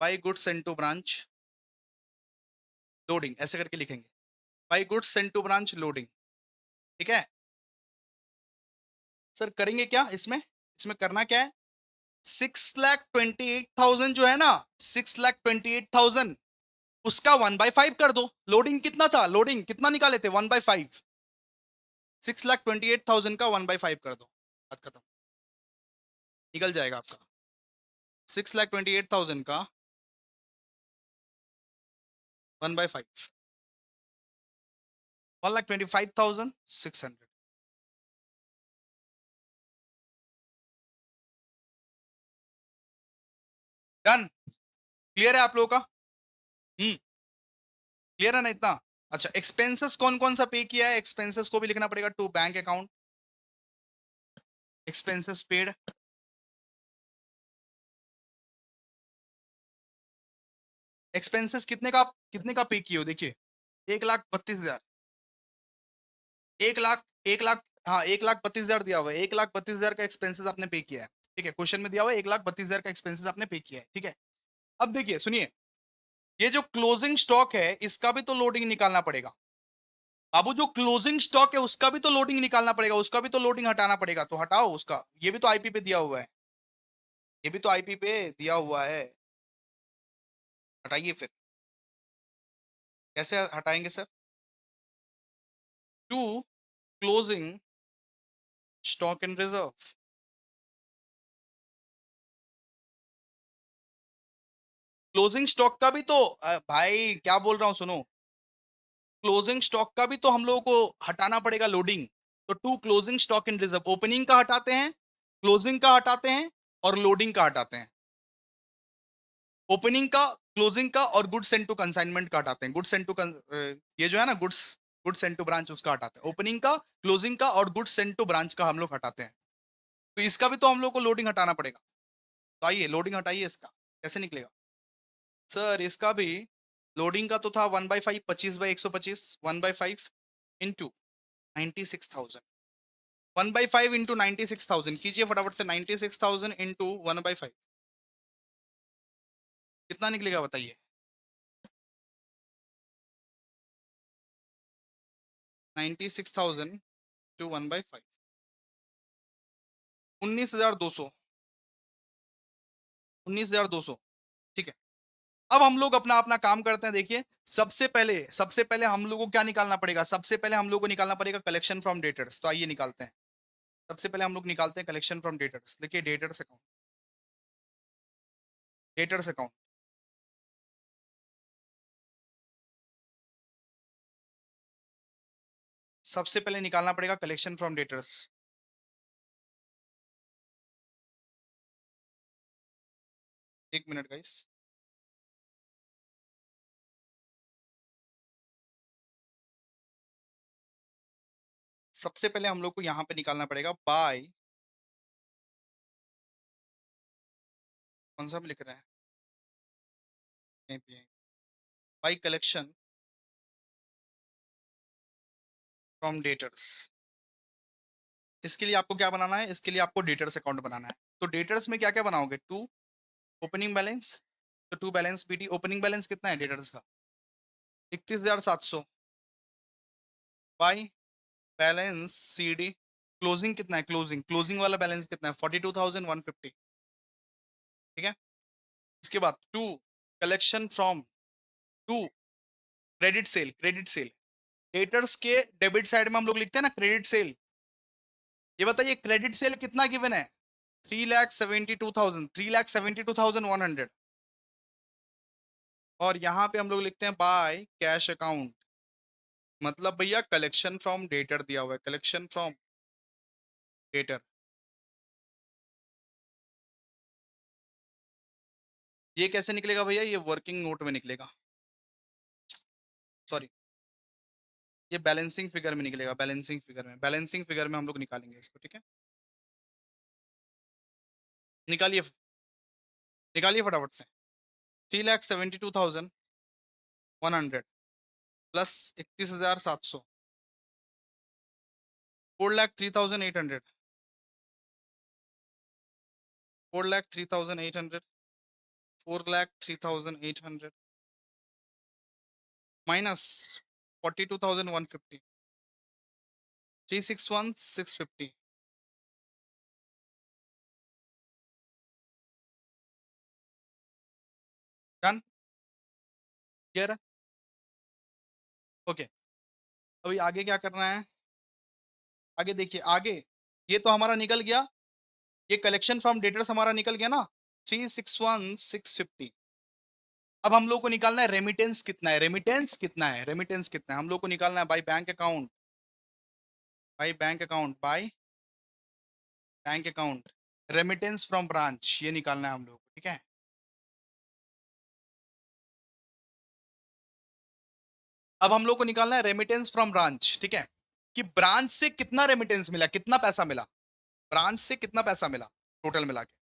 by goods sent to branch loading, ऐसे करके लिखेंगे, by goods sent to branch loading. ठीक है सर, करेंगे क्या इसमें, इसमें करना क्या है, 6,28,000 जो है ना, 6,28,000 उसका 1/5 कर दो। लोडिंग कितना था, लोडिंग कितना निकाले थे, 1/5। 6,28,000 का 1/5 कर दो, बात खत्म, निकल जाएगा आपका। 6,28,000 का 1/5, 1,25,600। डन, क्लियर है आप लोगों का। क्लियर है ना इतना। अच्छा, एक्सपेंसेस कौन कौन सा पे किया है, एक्सपेंसेस को भी लिखना पड़ेगा, to bank account expenses paid. Expenses कितने का पे किए हो, देखिए 1,32,000, 1 लाख, 1 लाख, हाँ 1,32,000 दिया हुआ है, 1,32,000 का एक्सपेंसेस आपने पे किया है। ठीक है, क्वेश्चन में दिया हुआ है 1,32,000 का एक्सपेंसेस आपने पे किया है। ठीक है, अब देखिए सुनिए, ये जो क्लोजिंग स्टॉक है इसका भी तो लोडिंग निकालना पड़ेगा। बाबू, जो क्लोजिंग स्टॉक है उसका भी तो लोडिंग निकालना पड़ेगा, उसका भी तो लोडिंग हटाना पड़ेगा, तो हटाओ उसका, ये भी तो आईपी पे दिया हुआ है, ये भी तो आईपी पे दिया हुआ है, हटाइए फिर। कैसे हटाएंगे sir, to closing stock in reserve, closing stock का भी तो भाई क्या बोल रहा हूँ सुनो, क्लोजिंग स्टॉक का भी तो हम लोगों को हटाना पड़ेगा लोडिंग। तो to closing stock in reserve, opening का हटाते हैं, क्लोजिंग का हटाते हैं, और लोडिंग का हटाते हैं। ओपनिंग का, क्लोजिंग का, और गुड्स सेंड टू कंसाइनमेंट का हटाते हैं। गुड्स सेंड टू, ये जो है ना goods, goods send to branch, उसका हटाते हैं। ओपनिंग का, क्लोजिंग का, और गुड्स सेंड टू ब्रांच का हम लोग हटाते हैं। तो इसका भी तो हम लोग को लोडिंग हटाना पड़ेगा। तो आइए लोडिंग हटाइए इसका, कैसे निकलेगा सर, इसका भी लोडिंग का तो था 1/5, 25/125, 1/5 इंटू 96,000, 1/5 इंटू 96,000 कीजिए फटाफट से, 96,000 इंटू 1/5 कितना निकलेगा बताइए। 96,000 टू 1/5, 19,200, 19,200। ठीक है, अब हम लोग अपना अपना काम करते हैं। देखिए, सबसे पहले हम लोगों को क्या निकालना पड़ेगा, सबसे पहले हम लोग को निकालना पड़ेगा कलेक्शन फ्रॉम डेटर्स। तो आइए निकालते हैं, सबसे पहले हम लोग निकालते हैं कलेक्शन फ्रॉम डेटर्स। देखिए डेटर्स अकाउंट, डेटर्स अकाउंट, सबसे पहले निकालना पड़ेगा कलेक्शन फ्रॉम डेटर्स। एक मिनट गाइस, सबसे पहले हम लोग को यहाँ पे निकालना पड़ेगा बाय, कौन सा भी लिख रहे हैं यहीं पे, बाय कलेक्शन फ्रॉम डेटर्स। इसके लिए आपको क्या बनाना है, इसके लिए आपको डेटर्स अकाउंट बनाना है। तो डेटर्स में क्या क्या बनाओगे, टू ओपनिंग बैलेंस, तो to balance B, opening balance कितना है डेटर्स का, 31,700, by balance C D, closing कितना है, क्लोजिंग क्लोजिंग वाला बैलेंस कितना है, 42,150। ठीक है, इसके बाद to collection from, to credit sale, credit sale. Debtors के डेबिट साइड में हम लोग लिखते हैं ना क्रेडिट सेल। ये बताइए क्रेडिट सेल कितना गिवन है? 3,72,000, 3,72,100। और यहाँ पे हम लोग लिखते हैं बाय कैश अकाउंट, मतलब भैया कलेक्शन फ्रॉम डेटर दिया हुआ है, कलेक्शन फ्रॉम डेटर। ये कैसे निकलेगा भैया? ये वर्किंग नोट में निकलेगा, सॉरी, ये बैलेंसिंग फिगर में निकलेगा, बैलेंसिंग फिगर में, बैलेंसिंग फिगर में हम लोग निकालेंगे इसको, ठीक है? निकालिए, निकालिए फटाफट से। 3,72,100 प्लस 31,700, 4,03,800, 4,03,800, 4,03,800 माइनस 42,150, 361,650। डन, क्लियर है? ओके, अभी आगे क्या करना है? आगे देखिए, आगे ये तो हमारा निकल गया, ये कलेक्शन फ्रॉम डेटर्स हमारा निकल गया ना, 361,650। अब हम लोग को निकालना है रेमिटेंस कितना है, रेमिटेंस कितना है, रेमिटेंस कितना है हम लोग को निकालना है by bank account, by bank account, by bank account, remittance from branch, ये निकालना है हम लोग को, ठीक है? अब हम लोग को निकालना है रेमिटेंस फ्रॉम ब्रांच, ठीक है? कि ब्रांच से कितना रेमिटेंस मिला, कितना पैसा मिला, ब्रांच से कितना पैसा मिला टोटल मिला के।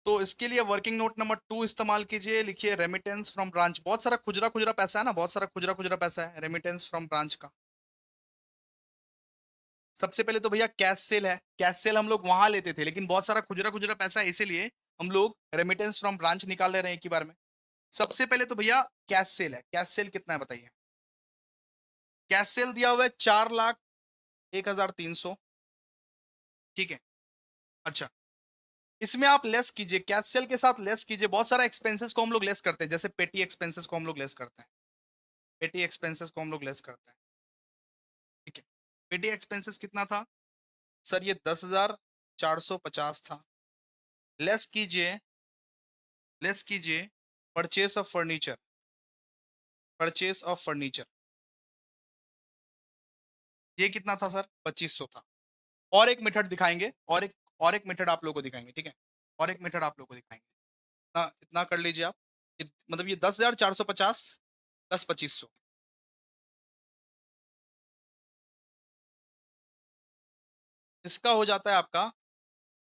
तो इसके लिए वर्किंग नोट नंबर 2 इस्तेमाल कीजिए, लिखिए रेमिटेंस फ्रॉम ब्रांच। बहुत सारा खुजरा खुजरा पैसा है ना, बहुत सारा खुजरा खुजरा पैसा है रेमिटेंस फ्रॉम ब्रांच का। सबसे पहले तो भैया कैश सेल है, कैश सेल हम लोग वहां लेते थे, लेकिन बहुत सारा खुजरा खुजरा पैसा है, इसीलिए हम लोग रेमिटेंस फ्रॉम ब्रांच निकाल ले रहे हैं एक ही बार में। सबसे पहले तो भैया कैश सेल है, कैश सेल कितना है बताइए? कैश सेल दिया हुआ है 4,01,300, ठीक है? अच्छा, इसमें आप लेस कीजिए, कैश सेल के साथ लेस कीजिए, बहुत सारा एक्सपेंसेस को हम लोग लेस करते हैं, जैसे पेटी एक्सपेंसेस को हम लोग लेस करते हैं, पेटी एक्सपेंसेस को हम लोग लेस करते हैं, ठीक है? पेटी एक्सपेंसेस कितना था सर? ये 10,450 था। लेस कीजिए, लेस कीजिए purchase of furniture, purchase of furniture, ये कितना था सर? 2,500 था। और एक मेथड दिखाएंगे, और एक मेथड आप लोगों को दिखाएंगे, ठीक है? और एक मेथड आप लोगों को दिखाएंगे। इतना इतना कर लीजिए आप, मतलब ये 10,450 प्लस 2,500, इसका हो जाता है आपका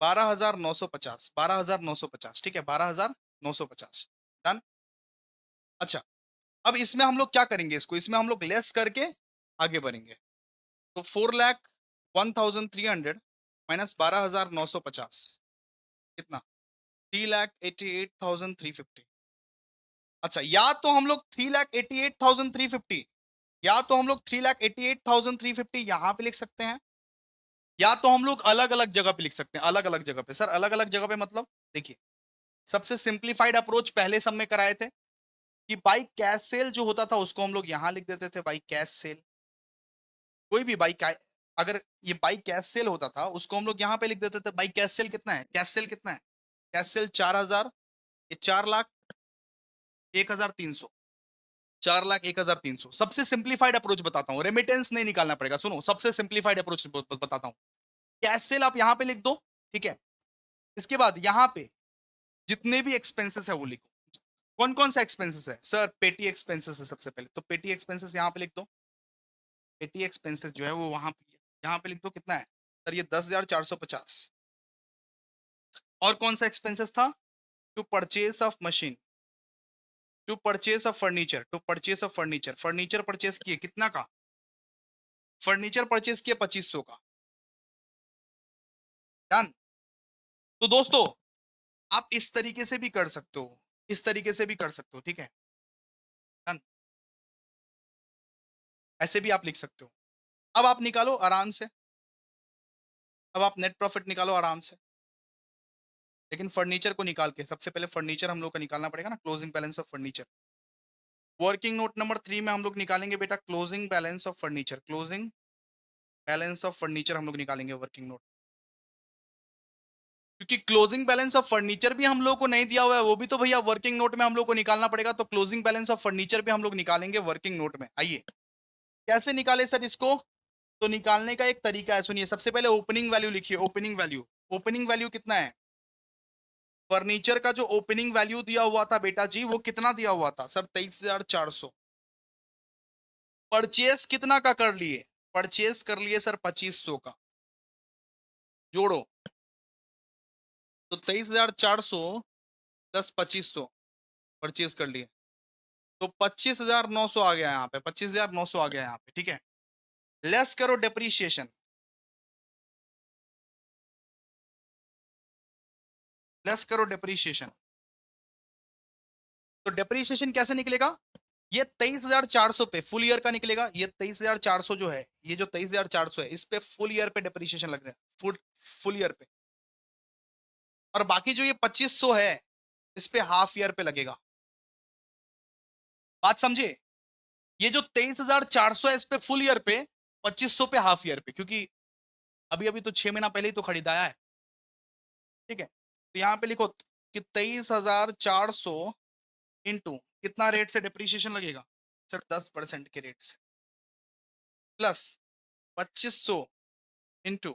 12,950, 12,950, ठीक है? 12,950। डन। अच्छा, अब इसमें हम लोग क्या करेंगे, इसको इसमें हम लोग लेस करके आगे बढ़ेंगे। तो 4,01,300 माइनस 12,950 कितना? 3,88,350। अच्छा, या तो हम लोग 3,88,350, या तो हम लोग 3,88,350 यहां पे लिख सकते हैं, या तो हम लोग अलग अलग जगह पे लिख सकते हैं, अलग अलग जगह पे। सर अलग अलग जगह पे मतलब देखिए, सबसे सिंप्लीफाइड अप्रोच पहले सब में कराए थे कि बाई कैश सेल जो होता था उसको हम लोग यहां लिख देते थे, बाई कैश सेल। कोई भी अगर ये बाई कैश सेल होता था उसको हम लोग यहाँ पे लिख देते थे, बाई कैश सेल कितना है, कैश सेल कितना है, कैश सेल 4,000, ये 4,01,300, 4,01,300। सबसे सिंप्लीफाइड अप्रोच बताता हूँ, रेमिटेंस नहीं निकालना पड़ेगा, सुनो सबसे सिंप्लीफाइड अप्रोच बताता हूँ। कैश सेल आप यहाँ पे लिख दो, ठीक है? इसके बाद यहाँ पे जितने भी एक्सपेंसेस है वो लिखो। कौन कौन सा एक्सपेंसेस है सर? पेटी एक्सपेंसेस है सबसे पहले, तो पेटी एक्सपेंसेस यहाँ पे लिख दो। पेटी एक्सपेंसेस जो है वो वहां पे, यहाँ पे लिख दो कितना है सर? ये 10,450। और कौन सा एक्सपेंसेस था? To purchase of machine, to purchase of furniture, to purchase of furniture, furniture purchase किए कितना का? फर्नीचर परचेस किए 2,500 का। डन। तो दोस्तों आप इस तरीके से भी कर सकते हो, इस तरीके से भी कर सकते हो, ठीक है? डन, ऐसे भी आप लिख सकते हो। अब आप निकालो आराम से, अब आप नेट प्रॉफिट निकालो आराम से, लेकिन फर्नीचर को निकाल के, सबसे पहले फर्नीचर हम लोग का निकालना पड़ेगा ना, closing balance of furniture. Working note number 3 में हम लोग निकालेंगे बेटा closing balance of furniture, closing balance of furniture हम लोग निकालेंगे वर्किंग नोट, क्योंकि क्लोजिंग बैलेंस ऑफ फर्नीचर भी हम लोग को नहीं दिया हुआ है, वो भी तो भैया वर्किंग नोट में हम लोग को निकालना पड़ेगा, तो क्लोजिंग बैलेंस ऑफ फर्नीचर भी हम लोग निकालेंगे वर्किंग नोट में। आइए कैसे निकाले सर इसको, तो निकालने का एक तरीका है, सुनिए। सबसे पहले ओपनिंग वैल्यू लिखिए, ओपनिंग वैल्यू, ओपनिंग वैल्यू कितना है, फर्नीचर का जो ओपनिंग वैल्यू दिया हुआ था बेटा जी वो कितना दिया हुआ था सर, 23,400। परचेस कितना का कर लिए, परचेस कर लिए सर 2500 का, जोड़ो, तो 23,400 प्लस 2500 परचेज कर लिए, तो 25,900 आ गया यहाँ पे, 25,900 आ गया यहाँ पे, ठीक है। लेस करो डेप्रीशिएशन, लेस करो डेप्रीशिएशन, तो डेप्रीशिएशन कैसे निकलेगा, ये 23,400 पे फुल ईयर का निकलेगा, ये 23,400 जो है, ये जो 23,400 है इस पे फुल ईयर पे डेप्रीशिएशन लग रहा है, फुल ईयर पे, और बाकी जो ये 2500 है इस पे हाफ ईयर पे लगेगा। बात समझे, ये जो 23,400 है इस पे फुल ईयर पे, 2500 पे हाफ ईयर पे, क्योंकि अभी अभी तो 6 महीना पहले ही तो खरीदाया है, ठीक है। तो यहाँ पे लिखो कि 23,400 इंटू कितना रेट से डिप्रीशिएशन लगेगा सर, 10% के रेट से, प्लस 2500 इंटू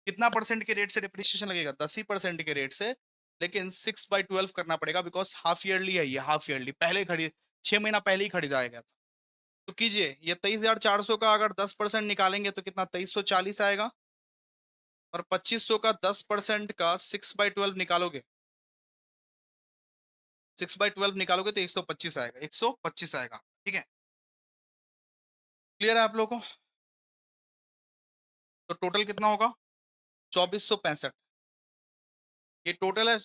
कितना परसेंट के रेट से डिप्रीशिएशन लगेगा, 10% के रेट से, लेकिन 6/12 करना पड़ेगा बिकॉज हाफ ईयरली है, ये हाफ ईयरली पहले खरीद 6 महीना पहले ही खरीदाया गया था। तो कीजिए, ये 23,400 का अगर 10% निकालेंगे तो कितना 2340 आएगा, और 2500 का 10% का 6/12 निकालोगे, 6/12 निकालोगे तो 125 आएगा, 125 आएगा, ठीक है। क्लियर है आप लोगों को, तो टोटल कितना होगा 2465, ये टोटल है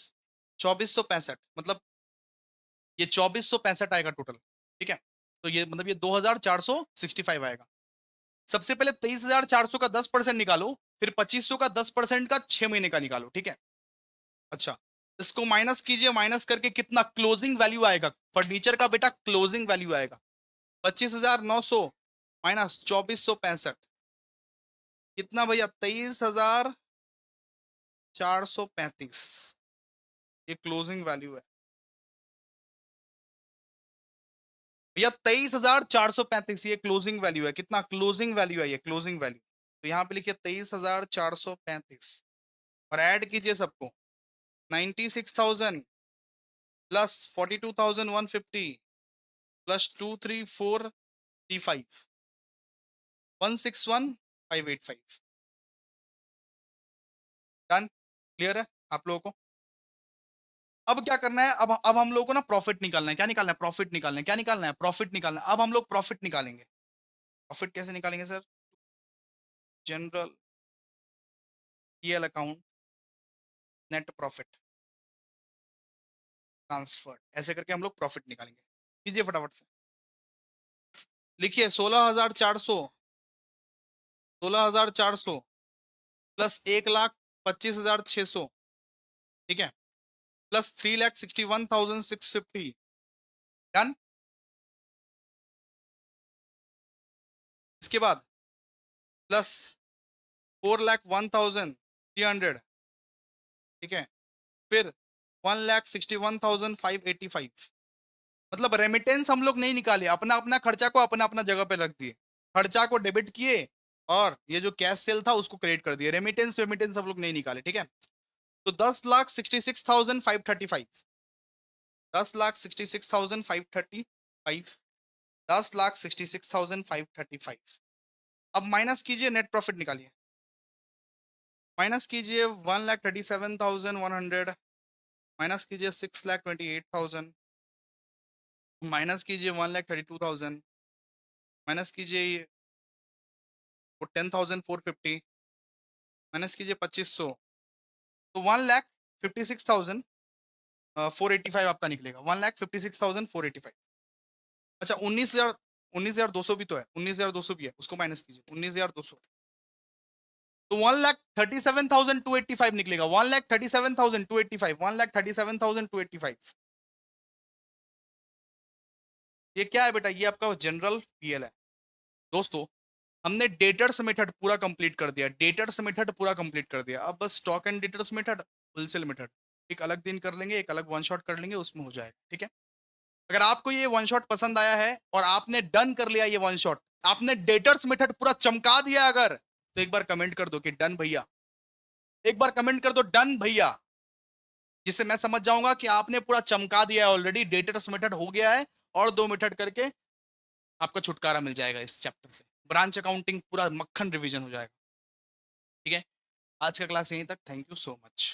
2465, मतलब ये 2465 आएगा टोटल, ठीक है। तो ये मतलब ये 2,465 आएगा। सबसे पहले 23,400 का 10% निकालो, फिर 2500 का 10% का 6 महीने का निकालो, ठीक है। अच्छा, इसको माइनस कीजिए, माइनस करके कितना क्लोजिंग वैल्यू आएगा फर्नीचर का बेटा, क्लोजिंग वैल्यू आएगा 25,900 माइनस 2465, कितना भैया 23,435, ये क्लोजिंग वैल्यू है भैया, 23,435 ये क्लोजिंग वैल्यू है, कितना क्लोजिंग वैल्यू है ये, क्लोजिंग वैल्यू। तो यहाँ पे लिखिए 23,435 और ऐड कीजिए सबको, 96,000 प्लस 42,150 प्लस 23435 161,585, डन, क्लियर है आप लोगों को। अब क्या करना है, अब हम लोगों को ना प्रॉफिट निकालना है, क्या निकालना है, प्रॉफिट निकालना है, क्या निकालना है, प्रॉफिट निकालना है। अब हम लोग प्रॉफिट निकालेंगे, प्रॉफिट कैसे निकालेंगे sir, general PL account, net profit transfer, ऐसे करके हम लोग प्रॉफिट निकालेंगे। कीजिए फटाफट से, लिखिए 16,400 प्लस 1,25,600, ठीक है, प्लस 3,61,650, डन। इसके बाद प्लस 4,01,300, ठीक है, फिर 1,61,585, मतलब रेमिटेंस हम लोग नहीं निकाले, अपना अपना खर्चा को अपना अपना जगह पे रख दिए, खर्चा को डेबिट किए और ये जो कैश सेल था उसको क्रेडिट कर दिए, रेमिटेंस रेमिटेंस हम लोग नहीं निकाले, ठीक है। तो 10,66,535, 10,66,535, 10,66,535। अब माइनस कीजिए, नेट प्रॉफिट निकालिए, माइनस कीजिए 1,37,100, माइनस कीजिए 6,28,000, माइनस कीजिए 1,32,000, माइनस कीजिए 10,450, माइनस कीजिए 2500, तो 1,56,485 आपका निकलेगा, 1,56,485। अच्छा 19,000, 19,200 भी तो है, 19,200 भी है, उसको माइनस कीजिए 19,200, तो 1,37,285 निकलेगा, 1,37,285, 1,37,285, ये क्या है बेटा, ये आपका जनरल पीएल है। दोस्तों हमने डेटर्स मेथड पूरा कंप्लीट कर दिया, डेटर्स मेथड पूरा कंप्लीट कर दिया। अब बस stock and debtors method, wholesale method एक अलग दिन कर लेंगे, एक अलग वन शॉट कर लेंगे, उसमें हो जाएगा। ठीक है, अगर आपको ये वन शॉट पसंद आया है और आपने डन कर लिया ये वन शॉट, आपने डेटर्स मेथड पूरा चमका दिया अगर, तो एक बार कमेंट कर दो कि डन भैया, एक बार कमेंट कर दो डन भैया, जिससे मैं समझ जाऊंगा कि आपने पूरा चमका दिया है ऑलरेडी, डेटर्स मेथड हो गया है, और 2 मेथड करके आपका छुटकारा मिल जाएगा इस चैप्टर से, ब्रांच अकाउंटिंग पूरा मक्खन रिवीजन हो जाएगा। ठीक है, आज का क्लास यहीं तक, थैंक यू सो मच।